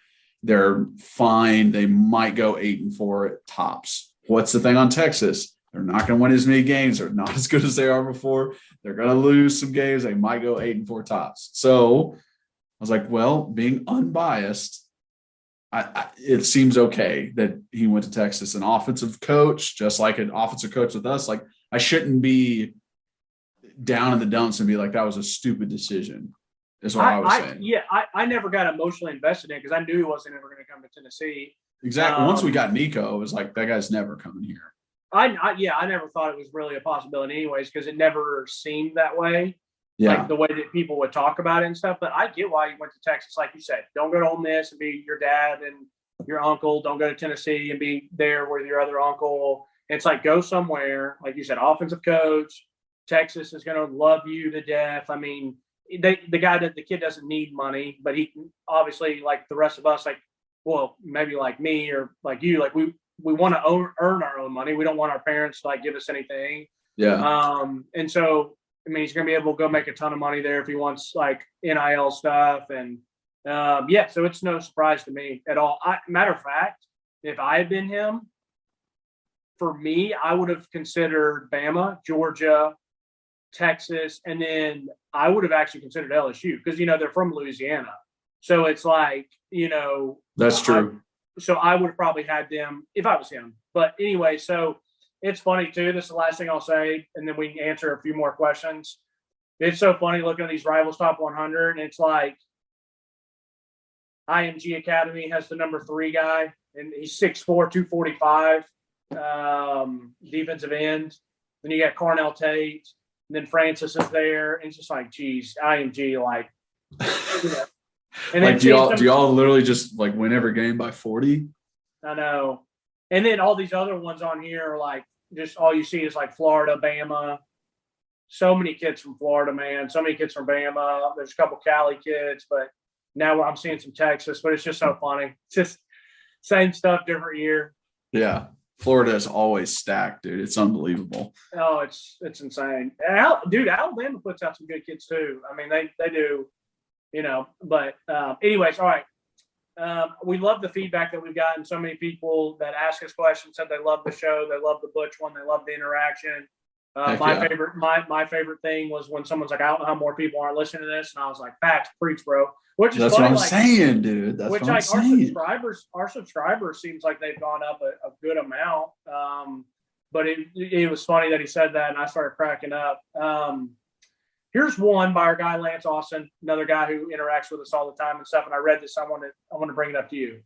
They're fine. They might go 8-4 at tops. What's the thing on Texas? They're not going to win as many games. They're not as good as they are before. They're going to lose some games. They might go 8-4 tops. So I was well, being unbiased, it seems okay that he went to Texas. An offensive coach, just like an offensive coach with us, I shouldn't be down in the dumps and be that was a stupid decision. Is what I was saying. Yeah, I never got emotionally invested in it because I knew he wasn't ever going to come to Tennessee. Exactly. Once we got Nico, it was that guy's never coming here. I never thought it was really a possibility anyways because it never seemed that way. Yeah. The way that people would talk about it and stuff. But I get why you went to Texas. Like you said, don't go to Ole Miss and be your dad and your uncle. Don't go to Tennessee and be there with your other uncle. It's go somewhere. Like you said, offensive coach. Texas is going to love you to death. I mean, the kid doesn't need money, but he obviously the rest of us, maybe me or you, we want to earn our own money. We don't want our parents to give us anything. Yeah. And so, he's going to be able to go make a ton of money there if he wants NIL stuff. And so it's no surprise to me at all. Matter of fact, if I had been him, for me, I would have considered Bama, Georgia, Texas, and then I would have actually considered LSU because, they're from Louisiana. So it's that's true. So I would have probably had them if I was him. But anyway, so it's funny too. This is the last thing I'll say, and then we can answer a few more questions. It's so funny looking at these Rivals Top 100, and it's IMG Academy has the number 3 guy, and he's 6'4", 245, defensive end. Then you got Carnell Tate. And then Francis is there, and it's just geez, IMG, And then do y'all literally just win every game by 40? I know. And then all these other ones on here are just all you see is Florida, Bama. So many kids from Florida, man. So many kids from Bama. There's a couple Cali kids, but now I'm seeing some Texas. But it's just so funny. It's just same stuff, different year. Yeah. Florida is always stacked, dude. It's unbelievable. Oh, it's insane. Alabama puts out some good kids too. They do, But anyways, all right. We love the feedback that we've gotten. So many people that ask us questions said they love the show, they love the Butch one, they love the interaction. My favorite thing was when someone's I don't know how more people aren't listening to this, and I was facts, preach, bro. Which is that's funny, what I'm saying, dude. That's what I'm saying. Our subscribers seems like they've gone up a good amount. But it was funny that he said that, and I started cracking up. Here's one by our guy Lance Austin, another guy who interacts with us all the time and stuff. And I read this. I want to bring it up to you.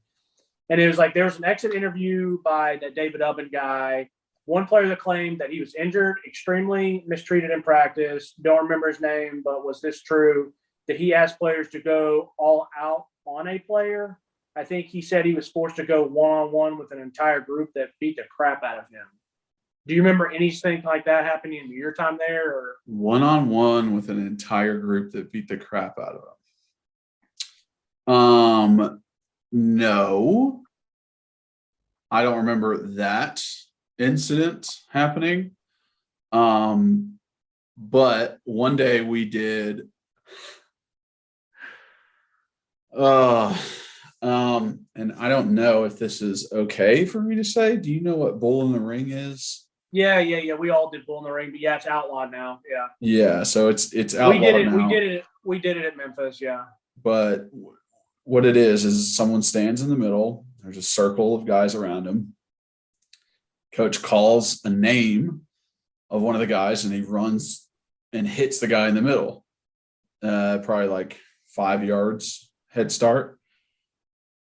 And it was there was an exit interview by the David Ubben guy. One player that claimed that he was injured, extremely mistreated in practice. Don't remember his name, but was this true? That he asked players to go all out on a player. I think he said he was forced to go one-on-one with an entire group that beat the crap out of him. Do you remember anything like that happening in your time there? Or One-on-one with an entire group that beat the crap out of him. No. I don't remember that incident happening. But one day we did and I don't know if this is okay for me to say. Do you know what Bull in the Ring is? Yeah. We all did Bull in the Ring, but yeah, it's outlawed now. Yeah. Yeah, so it's outlawed now. We did it at Memphis, yeah. But what it is someone stands in the middle. There's a circle of guys around him. Coach calls a name of one of the guys, and he runs and hits the guy in the middle. Probably like 5 yards head start.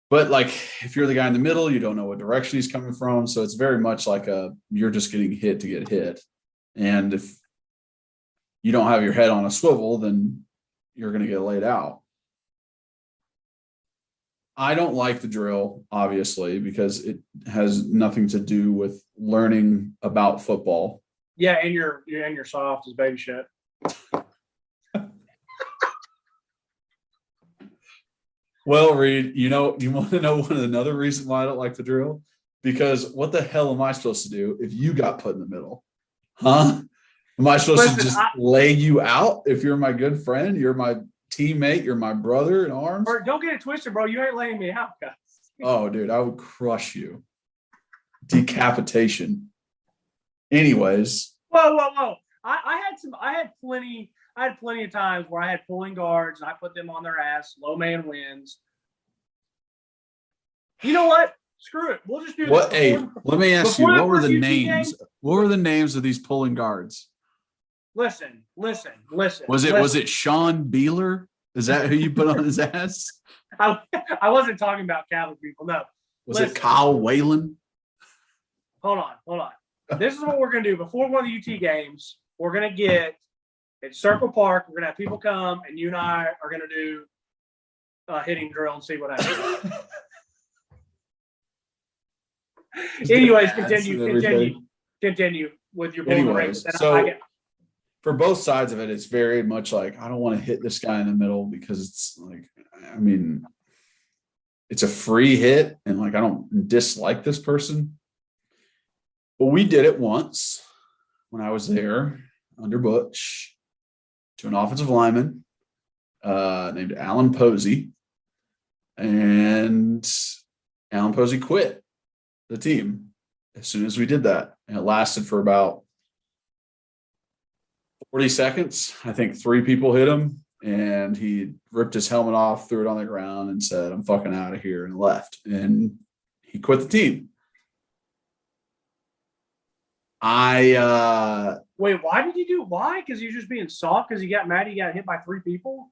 But like, if you're the guy in the middle, you don't know what direction he's coming from. So it's very much like you're just getting hit to get hit. And if you don't have your head on a swivel, then you're going to get laid out. I don't like the drill, obviously, because it has nothing to do with learning about football. Yeah, and you're soft as baby shit. Well, Reed, you want to know another reason why I don't like the drill? Because what the hell am I supposed to do if you got put in the middle? Huh? Am I supposed to just lay you out if you're my good friend? You're my teammate. You're my brother in arms. Or don't get it twisted, bro. You ain't laying me out, guys. Oh, dude, I would crush you. Decapitation. Anyways. Whoa. I had plenty of times where I had pulling guards and I put them on their ass. Low man wins. You know what? Screw it. We'll just do what. This Hey, let me ask you. What were the names? Games? What were the names of these pulling guards? Listen. Was it Sean Beeler? Is that who you put on his ass? I wasn't talking about Catholic people. No. Was it Kyle Whalen? Hold on. This is what we're going to do. Before one of the UT games, we're going to get at Circle Park. We're going to have people come, and you and I are going to do a hitting drill and see what happens. Anyways, continue with your bull in the ring. So for both sides of it, it's very much like, I don't want to hit this guy in the middle because it's like, I mean, it's a free hit, and like, I don't dislike this person. But we did it once when I was there under Butch to an offensive lineman named Alan Posey. And Alan Posey quit the team as soon as we did that. And it lasted for about 40 seconds. I think 3 people hit him, and he ripped his helmet off, threw it on the ground, and said, "I'm fucking out of here," and left. And he quit the team. Wait, why did you do? Why? Because you're just being soft because you got mad he got hit by 3 people?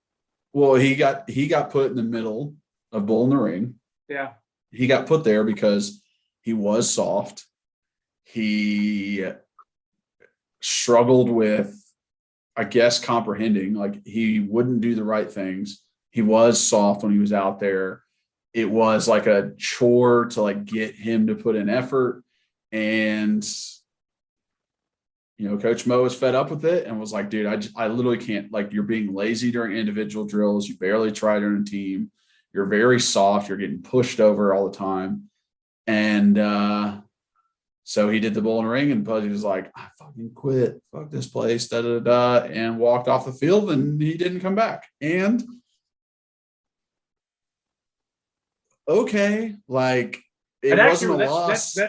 Well, he got put in the middle of Bull in the Ring. Yeah. He got put there because he was soft. He struggled with, I guess, comprehending. Like, he wouldn't do the right things. He was soft when he was out there. It was like a chore to like get him to put in effort. And Coach Mo was fed up with it and was like, dude, I literally can't, like, you're being lazy during individual drills. You barely try during a team. You're very soft. You're getting pushed over all the time. And so he did the Bull in the Ring, and Pudgy was like, I fucking quit. Fuck this place, and walked off the field, and he didn't come back. And okay, like, it wasn't a loss.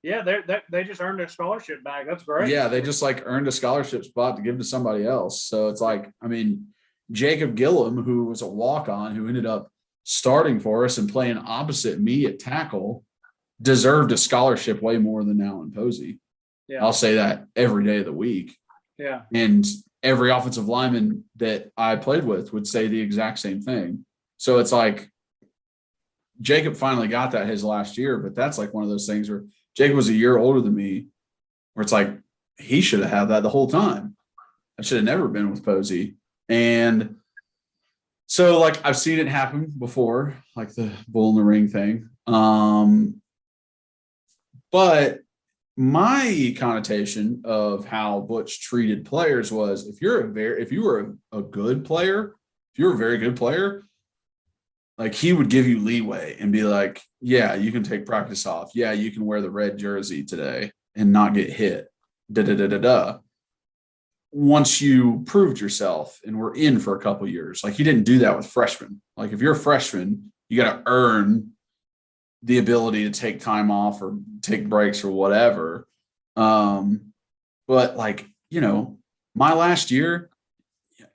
Yeah, they just earned their scholarship back. That's great. Yeah, they just like earned a scholarship spot to give to somebody else. So it's like, I mean, Jacob Gillum, who was a walk-on, who ended up starting for us and playing opposite me at tackle, deserved a scholarship way more than Alan Posey. Yeah. I'll say that every day of the week. Yeah. And every offensive lineman that I played with would say the exact same thing. So it's like, Jacob finally got that his last year, but that's like one of those things where Jacob was a year older than me, where it's like, he should have had that the whole time. I should have never been with Posey. And So like I've seen it happen before, like the bull in the ring thing. But my connotation of how Butch treated players was if you were a good player, if you were a very good player, like he would give you leeway and be like, yeah, you can take practice off. Yeah, you can wear the red jersey today and not get hit. Da da da da da. Once you proved yourself and were in for a couple years, like he didn't do that with freshmen. Like if you're a freshman, you got to earn the ability to take time off or take breaks or whatever. But like, my last year,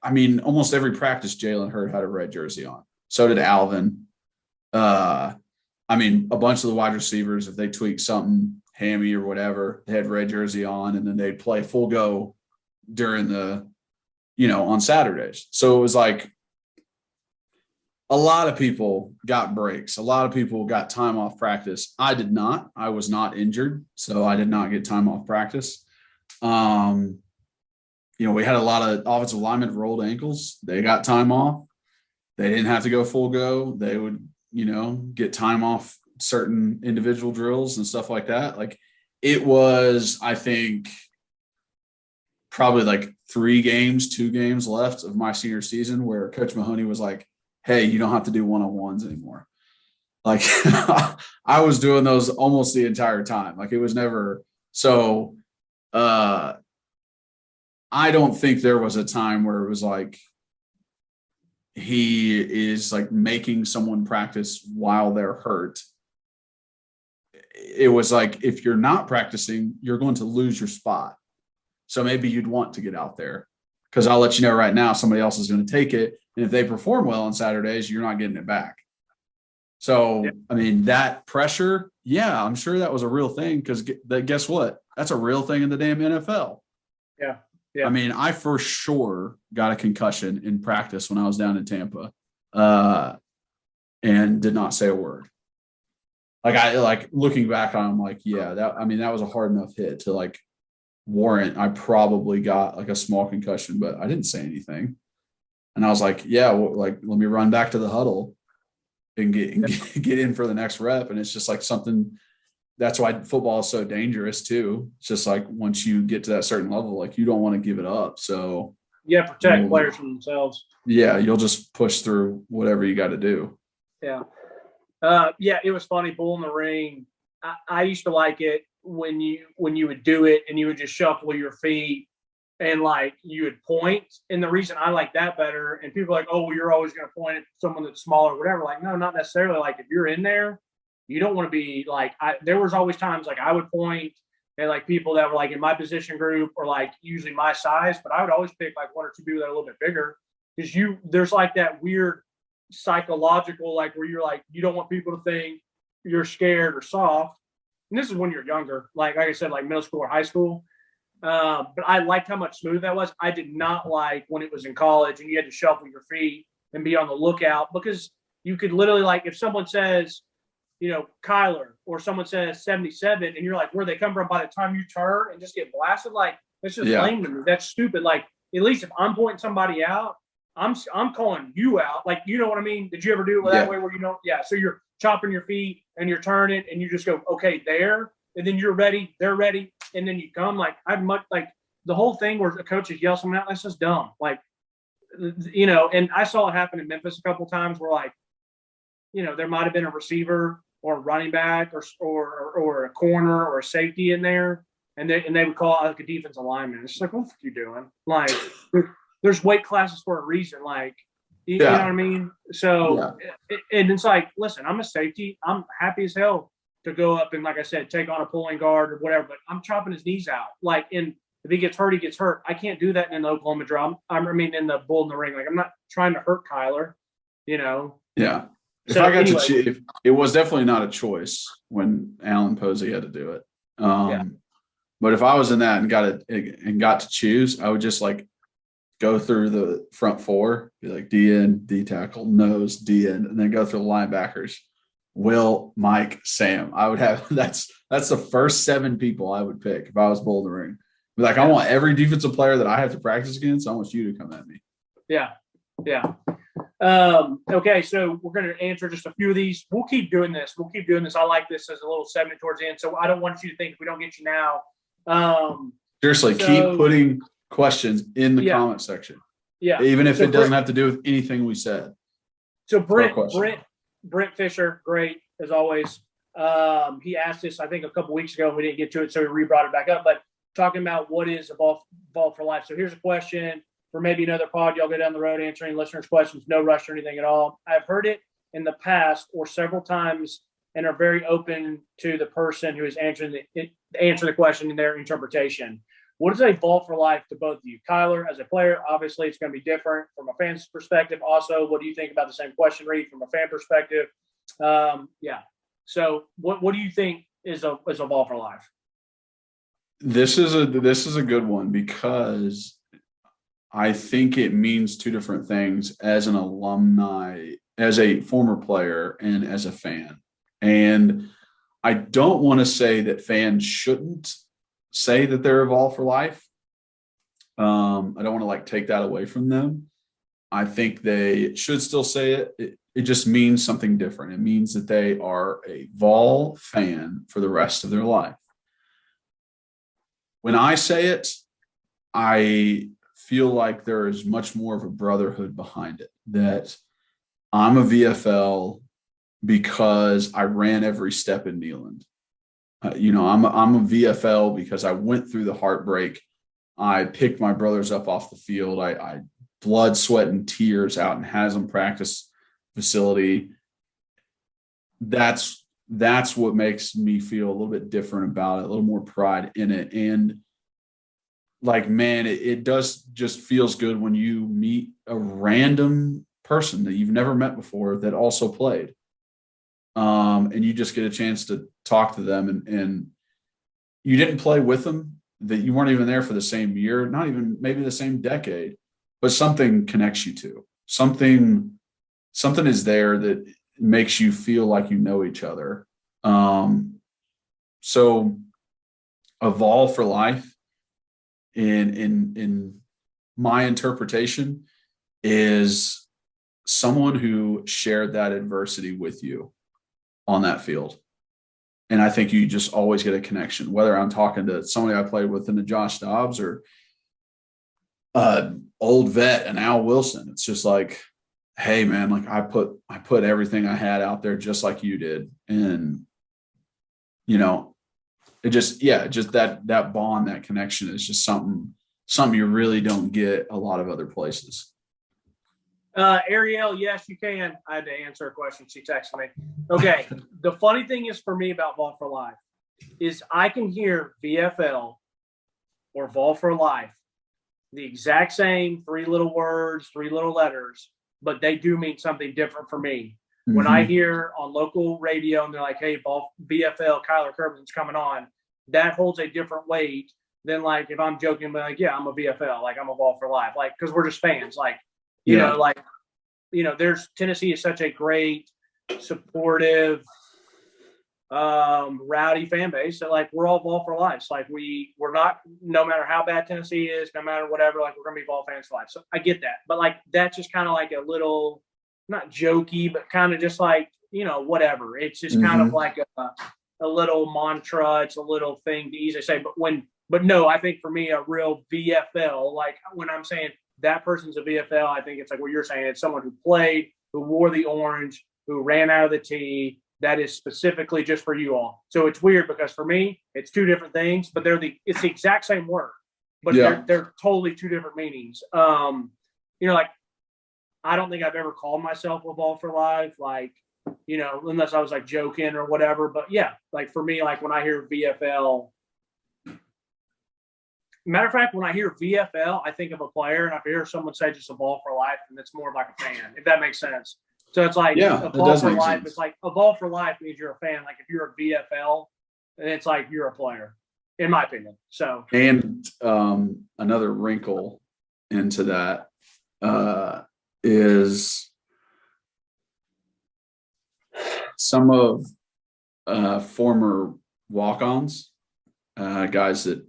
I mean, almost every practice Jalen Hurd had a red jersey on. So did Alvin. I mean, a bunch of the wide receivers, if they tweaked something, hammy or whatever, they had red jersey on, and then they'd play full go during the, on Saturdays. So it was like a lot of people got breaks. A lot of people got time off practice. I did not. I was not injured, so I did not get time off practice. We had a lot of offensive linemen rolled ankles. They got time off. They didn't have to go full go. They would, get time off certain individual drills and stuff like that. Like it was, I think, probably like 2 games left of my senior season where Coach Mahoney was like, hey, you don't have to do one-on-ones anymore. Like I was doing those almost the entire time. Like it was never so I don't think there was a time where it was like he is like making someone practice while they're hurt. It was like, if you're not practicing, you're going to lose your spot. So maybe you'd want to get out there because I'll let you know right now, somebody else is going to take it. And if they perform well on Saturdays, you're not getting it back. So, yeah. I mean, that pressure, yeah, I'm sure that was a real thing because guess what? That's a real thing in the damn NFL. Yeah. Yeah. I mean, I for sure got a concussion in practice when I was down in Tampa and did not say a word. Like looking back on, I'm like, yeah, that was a hard enough hit to like warrant. I probably got like a small concussion, but I didn't say anything. And I was like, yeah, well, like, let me run back to the huddle and get in for the next rep. And it's just like something. That's why football is so dangerous too. It's just like once you get to that certain level, like you don't want to give it up. So yeah, protect players from themselves. Yeah, you'll just push through whatever you got to do. Yeah. Yeah, it was funny. Bull in the ring. I used to like it when you would do it and you would just shuffle your feet and like you would point. And the reason I like that better, and people are like, oh, well, you're always going to point at someone that's smaller or whatever. Like, no, not necessarily. Like if you're in there, you don't want to be like, there was always times like I would point at like people that were like in my position group or like usually my size, but I would always pick like 1 or 2 people that are a little bit bigger because there's like that weird psychological, like where you're like, you don't want people to think you're scared or soft. And this is when you're younger, like I said, like middle school or high school. But I liked how much smooth that was. I did not like when it was in college and you had to shuffle your feet and be on the lookout because you could literally like, if someone says, Kyler, or someone says 77 and you're like, where they come from by the time you turn and just get blasted. Like, that's just lame to me. That's stupid. Like, at least if I'm pointing somebody out, I'm calling you out. Like, you know what I mean? Did you ever do it that way where so you're chopping your feet and you're turning and you just go, okay, there. And then you're ready. They're ready. And then you come like, the whole thing where the coaches yell something out, that's just dumb. Like, and I saw it happen in Memphis a couple of times where like, there might've been a receiver or a running back or a corner or a safety in there. And they would call out like a defensive lineman. It's like, what the fuck are you doing? Like, there's weight classes for a reason. Like, you know what I mean? So, and it's like, listen, I'm a safety. I'm happy as hell to go up and, like I said, take on a pulling guard or whatever, but I'm chopping his knees out. Like, and if he gets hurt, he gets hurt. I can't do that in the Oklahoma drum. In the bull in the ring. Like, I'm not trying to hurt Kyler, Yeah. If it was definitely not a choice when Alan Posey had to do it. But if I was in that and got to choose, I would just like go through the front four, be like D end, D tackle, nose, D end, and then go through the linebackers. Will, Mike, Sam. I would have that's the first 7 people I would pick if I was bull in the ring. Be like, I want every defensive player that I have to practice against. I want you to come at me. Yeah. Yeah. Okay, so we're going to answer just a few of these. We'll keep doing this. I like this as a little segment towards the end. So I don't want you to think if we don't get you now. Seriously, keep putting questions in the comment section. Yeah. Even if it doesn't have to do with anything we said. So Brent Fisher, great as always. He asked us, I think, a couple weeks ago, and we didn't get to it, so we re-brought it back up. But talking about what is Evolve for Life. So here's a question for maybe another pod. Y'all go down the road answering listeners' questions, no rush or anything at all. I've heard it in the past or several times and are very open to the person who is answering the question in their interpretation. What is Evolve for Life to both of you? Kyler, as a player, obviously it's going to be different from a fan's perspective. Also, what do you think about the same question, Reed, from a fan perspective? Yeah. So what do you think is Evolve for Life? This is a good one because I think it means two different things as an alumni, as a former player, and as a fan. And I don't want to say that fans shouldn't say that they're Evolve for Life. I don't want to take that away from them. I think they should still say it. It just means something different. It means that they are a Vol fan for the rest of their life. When I say it, I feel like there is much more of a brotherhood behind it, that I'm a VFL because I ran every step in Neyland. I'm a VFL because I went through the heartbreak. I picked my brothers up off the field. I blood, sweat, and tears out in Haslam practice facility. That's what makes me feel a little bit different about it, a little more pride in it. And man, it does just feels good when you meet a random person that you've never met before that also played. And you just get a chance to talk to them and you didn't play with them, that you weren't even there for the same year, not even maybe the same decade, but something connects you to something is there that makes you feel like you know each other. So Evolve for Life in my interpretation is someone who shared that adversity with you on that field. And I think you just always get a connection, whether I'm talking to somebody I played with in the Josh Dobbs or old vet and Al Wilson. It's just hey man, I put everything I had out there just like you did. And, it just that bond, that connection is just something you really don't get a lot of other places. Ariel, yes, you can. I had to answer a question. She texted me. Okay. The funny thing is for me about Vol for Life is I can hear VFL or Vol for Life, the exact same 3 little words, 3 little letters, but they do mean something different for me. Mm-hmm. When I hear on local radio and they're like, hey, VFL, Kyler Kirby's coming on, that holds a different weight than if I'm joking, but yeah, I'm a VFL, I'm a Vol for Life, because we're just fans, there's Tennessee is such a great, supportive, rowdy fan base that we're all Vol for Life. We're not, no matter how bad Tennessee is, no matter whatever, we're gonna be Vol fans for life. So I get that, but that's just kind of a little, not jokey, but kind of just whatever. It's just kind of a little mantra. It's a little thing to easily say, but no, I think for me a real VFL, when I'm saying that person's a VFL, I think it's what you're saying. It's someone who played, who wore the orange, who ran out of the tee. That is specifically just for you all. So it's weird because for me, it's 2 different things, but it's the exact same word, but they're totally 2 different meanings. I don't think I've ever called myself a Vol for Life, unless I was joking or whatever. But yeah, for me, when I hear VFL, matter of fact, when I hear VFL, I think of a player, and if I hear someone say just a Vol for Life, and it's more of a fan, if that makes sense. So it's a Vol for Life. It's a Vol for Life means you're a fan. If you're a VFL, then it's you're a player, in my opinion. So, and another wrinkle into that is some of former walk-ons, guys that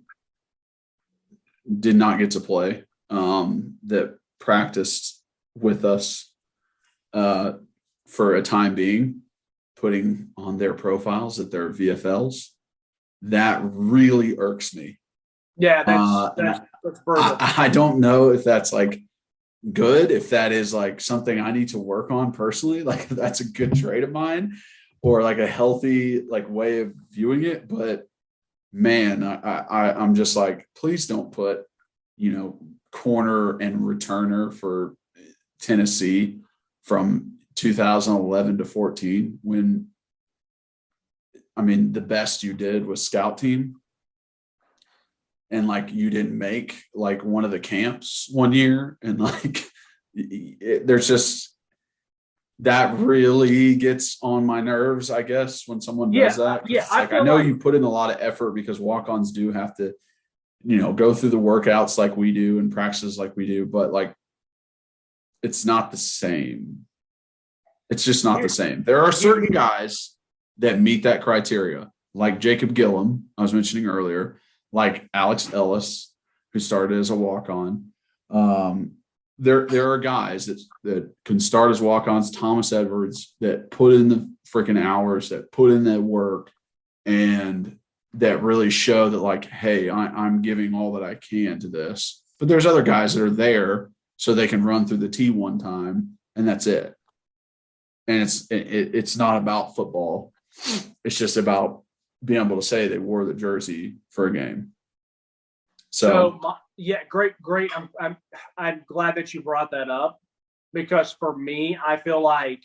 did not get to play, that practiced with us for a time being, putting on their profiles that they're VFLs, that really irks me. Yeah, that's brutal. I don't know if that's like good, if that is like something I need to work on personally, like that's a good trait of mine, or like a healthy like way of viewing it. But man, I'm just like, please don't put, corner and returner for Tennessee from 2011 to 14, when the best you did was scout team. And like, you didn't make like one of the camps one year. And like, there's just, that really gets on my nerves, I guess, when someone does that. Yeah. I know you put in a lot of effort, because walk-ons do have to, go through the workouts like we do and practices like we do, but like, it's not the same. It's just not the same. There are certain guys that meet that criteria, like Jacob Gillum, I was mentioning earlier, like Alex Ellis, who started as a walk-on. There are guys that can start as walk-ons, Thomas Edwards, that put in the freaking hours, that put in that work, and that really show that like, hey, I'm giving all that I can to this. But there's other guys that are there so they can run through the T one time, and that's it. And it's not about football. It's just about being able to say they wore the jersey for a game. Great. I'm glad that you brought that up, because for me, I feel like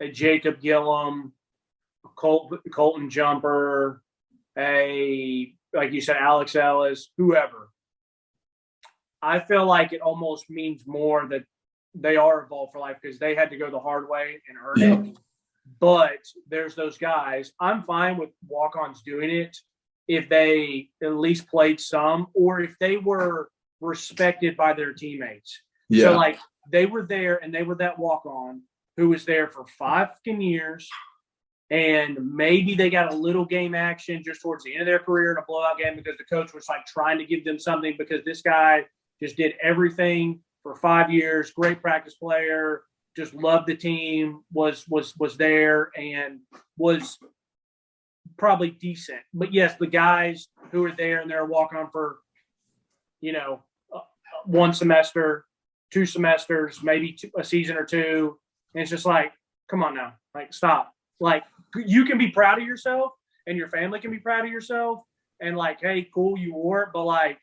a Jacob Gillum, Colton Jumper, like you said, Alex Ellis, whoever. I feel like it almost means more that they are involved for life, because they had to go the hard way and earn it. But there's those guys. I'm fine with walk-ons doing it if they at least played some, or if they were respected by their teammates. Yeah. So like, they were there and they were that walk-on who was there for 5 years, and maybe they got a little game action just towards the end of their career in a blowout game, because the coach was like trying to give them something, because this guy just did everything for 5 years, great practice player, just loved the team, was there, and was probably decent. But yes, the guys who are there and they're walk-on for, 1 semester, 2 semesters, maybe a season or two, and it's just like, come on now, like, stop. Like, you can be proud of yourself, and your family can be proud of yourself, and like, hey, cool, you wore it, but like,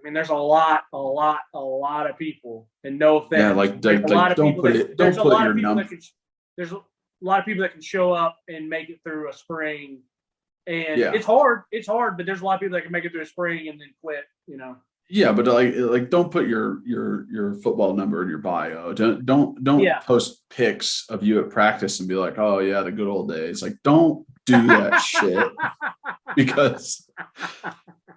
there's a lot of people, and no offense. Yeah, there's a lot of people that can show up and make it through a spring, and it's hard, but there's a lot of people that can make it through a spring and then quit, Yeah, but like don't put your football number in your bio. Don't post pics of you at practice and be like, oh yeah, the good old days. Like, don't do that shit, because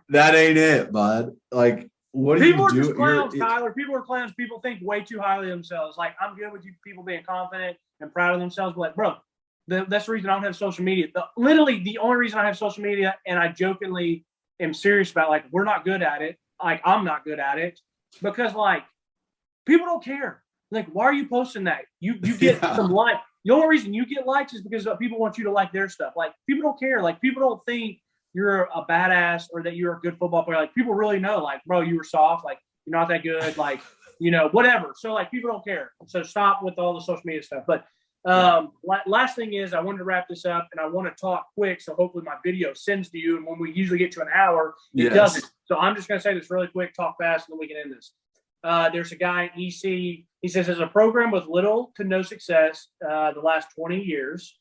that ain't it, bud. Like, what do you do? People are just clowns, Tyler. People are clowns. People think way too highly of themselves. Like, I'm good with you people being confident and proud of themselves, but like, bro, that's the reason I don't have social media. Literally, the only reason I have social media, and I jokingly am serious about, like, we're not good at it. Like, I'm not good at it, because like, people don't care. Like, why are you posting that? You get some like. The only reason you get likes is because people want you to like their stuff. Like, people don't care. Like, people don't think you're a badass or that you're a good football player. Like, people really know, like, bro, you were soft. Like, you're not that good. Like, whatever. So like, people don't care. So stop with all the social media stuff. But last thing is, I wanted to wrap this up, and I want to talk quick. So hopefully my video sends to you. And when we usually get to an hour, it doesn't. So I'm just going to say this really quick, talk fast, and then we can end this. There's a guy in EC. He says, as a program with little to no success the last 20 years,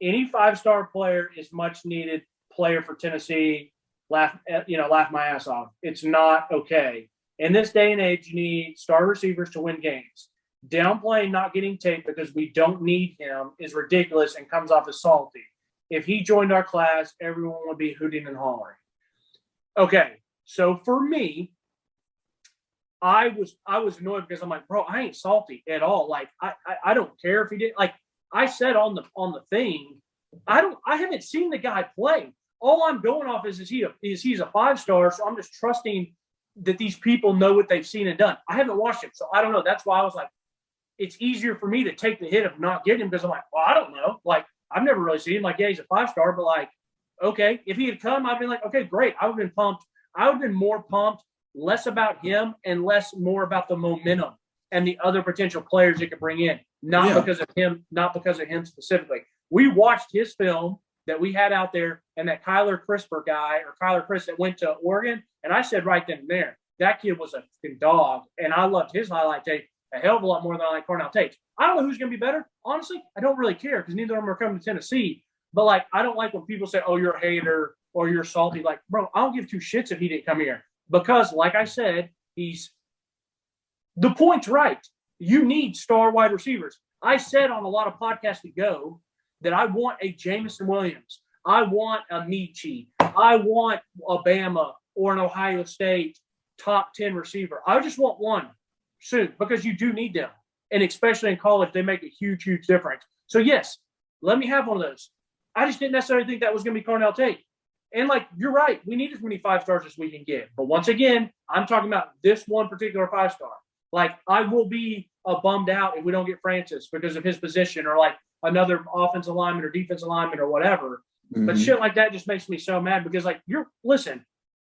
any 5-star player is much needed player for Tennessee. Laugh my ass off. It's not okay. In this day and age, you need star receivers to win games. Downplaying not getting tape because we don't need him is ridiculous and comes off as salty. If he joined our class, everyone would be hooting and hollering. Okay, so for me, I was annoyed because I'm like, bro, I ain't salty at all. Like, I don't care if he did. Like I said on the thing, I haven't seen the guy play. All I'm going off is he's a 5-star, so I'm just trusting that these people know what they've seen and done. I haven't watched him, so I don't know. That's why I was like, it's easier for me to take the hit of not getting him because I'm like, well, I don't know. Like, I've never really seen him. Like, yeah, he's a 5-star, but like, okay, if he had come, I'd been like, okay, great. I would have been pumped. I would have been more pumped, less about him and more about the momentum and the other potential players it could bring in. Not because of him specifically. We watched his film that we had out there and that Kyler Crisp that went to Oregon. And I said right then and there, that kid was a fucking dog. And I loved his highlight tape a hell of a lot more than I like Cornell Tate. I don't know who's going to be better. Honestly, I don't really care because neither of them are coming to Tennessee. But, like, I don't like when people say, oh, you're a hater or you're salty. Like, bro, I don't give two shits if he didn't come here. Because, like I said, the point's right. You need star wide receivers. I said on a lot of podcasts ago that I want a Jameson Williams. I want a Michi. I want Alabama or an Ohio State top 10 receiver. I just want one soon because you do need them. And especially in college, they make a huge, huge difference. So, yes, let me have one of those. I just didn't necessarily think that was going to be Cornell Tate. And, like, you're right. We need as many 5-stars as we can get. But once again, I'm talking about this one particular 5-star. Like, I will be bummed out if we don't get Francis because of his position or, like, another offensive lineman or defensive lineman or whatever. Mm-hmm. But shit like that just makes me so mad because, like, listen,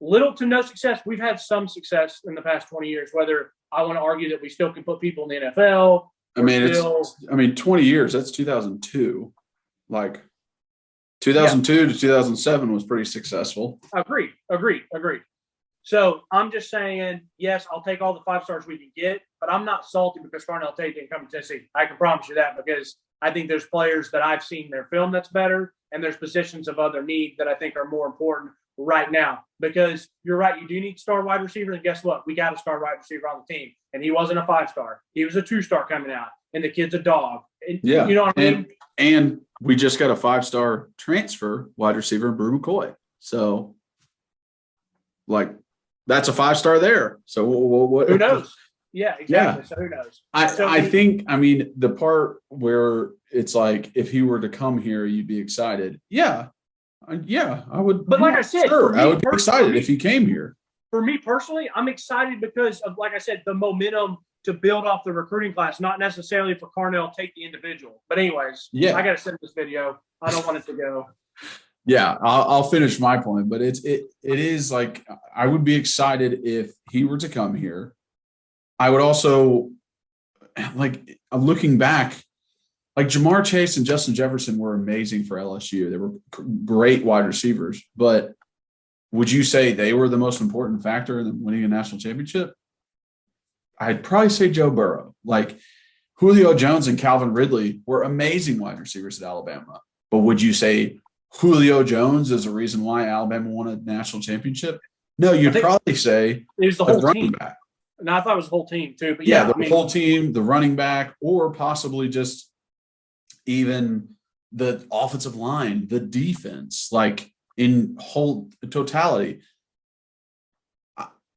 little to no success. We've had some success in the past 20 years, whether I want to argue that we still can put people in the NFL. I mean, 20 years, that's 2002. Like, 2002 to 2007 was pretty successful. Agreed. So I'm just saying, yes, I'll take all the 5-stars we can get, but I'm not salty because Cornell Tate didn't come to Tennessee. I can promise you that because I think there's players that I've seen their film that's better, and there's positions of other need that I think are more important right now. Because you're right, you do need star wide receivers, and guess what? We got a star wide receiver on the team, and he wasn't a 5-star. He was a 2-star coming out, and the kid's a dog. And, yeah, you know what I mean? And we just got a 5-star transfer wide receiver, Brew McCoy. So, like, that's a 5-star there. So what? Who knows? Yeah, exactly. Yeah. So who knows? I think the part where it's like if he were to come here, you'd be excited. Yeah, I would. But like I said, sure, I would be excited if he came here. For me personally, I'm excited because of, like I said, the momentum to build off the recruiting class, not necessarily for Cornell Tate the individual. But anyways, I got to send this video. I don't want it to go. Yeah, I'll finish my point, but it is like I would be excited if he were to come here. I would also, like, looking back, like Jamar Chase and Justin Jefferson were amazing for LSU. They were great wide receivers, but would you say they were the most important factor in winning a national championship? I'd probably say Joe Burrow. Like, Julio Jones and Calvin Ridley were amazing wide receivers at Alabama, but would you say Julio Jones is a reason why Alabama won a national championship? No, you'd probably say it was the whole running team. Back. No, I thought it was the whole team too. But the whole team, the running back, or possibly just even the offensive line, the defense, like in whole totality.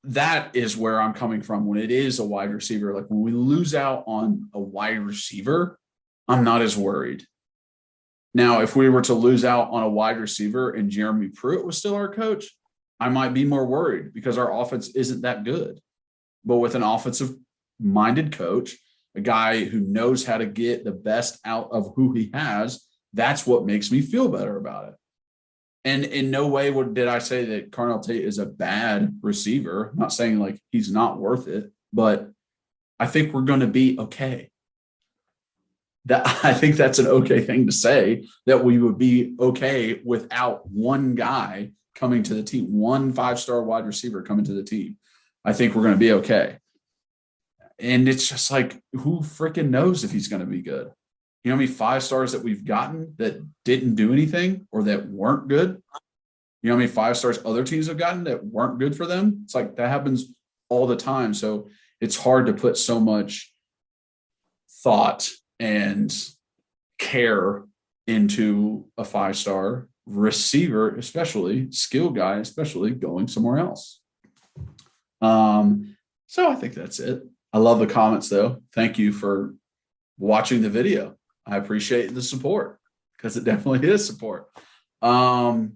That is where I'm coming from when it is a wide receiver. Like when we lose out on a wide receiver, I'm not as worried. Now, if we were to lose out on a wide receiver and Jeremy Pruitt was still our coach, I might be more worried because our offense isn't that good. But with an offensive-minded coach, a guy who knows how to get the best out of who he has, that's what makes me feel better about it. And in no way did I say that Cornell Tate is a bad receiver. I'm not saying like he's not worth it, but I think we're going to be okay. I think that's an okay thing to say, that we would be okay without one guy coming to the team, one 5-star wide receiver coming to the team. I think we're going to be okay. And it's just like, who freaking knows if he's going to be good? You know how many 5-stars that we've gotten that didn't do anything or that weren't good? You know how many 5-stars other teams have gotten that weren't good for them? It's like that happens all the time. So it's hard to put so much thought and care into a 5-star receiver, especially skilled guy, especially going somewhere else. So I think that's it. I love the comments though. Thank you for watching the video. I appreciate the support because it definitely is support. And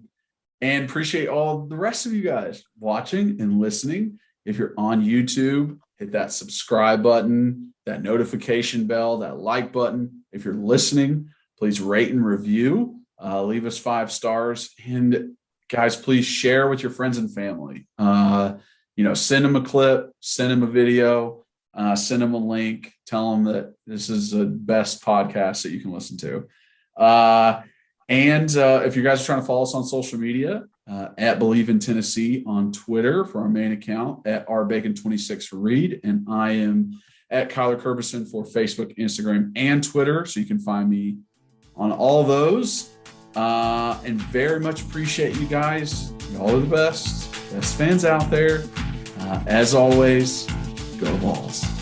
appreciate all the rest of you guys watching and listening. If you're on YouTube, hit that subscribe button, that notification bell, that like button. If you're listening, please rate and review. Leave us 5 stars. And guys, please share with your friends and family. Send them a clip, send them a video, send them a link. Tell them that this is the best podcast that you can listen to. And if you guys are trying to follow us on social media, at Believe in Tennessee on Twitter for our main account, at rbacon26 for Reed, and I am at Kyler Kerberson for Facebook, Instagram, and Twitter. So you can find me on all those. And very much appreciate you guys. Y'all are the best fans out there. As always, go Vols.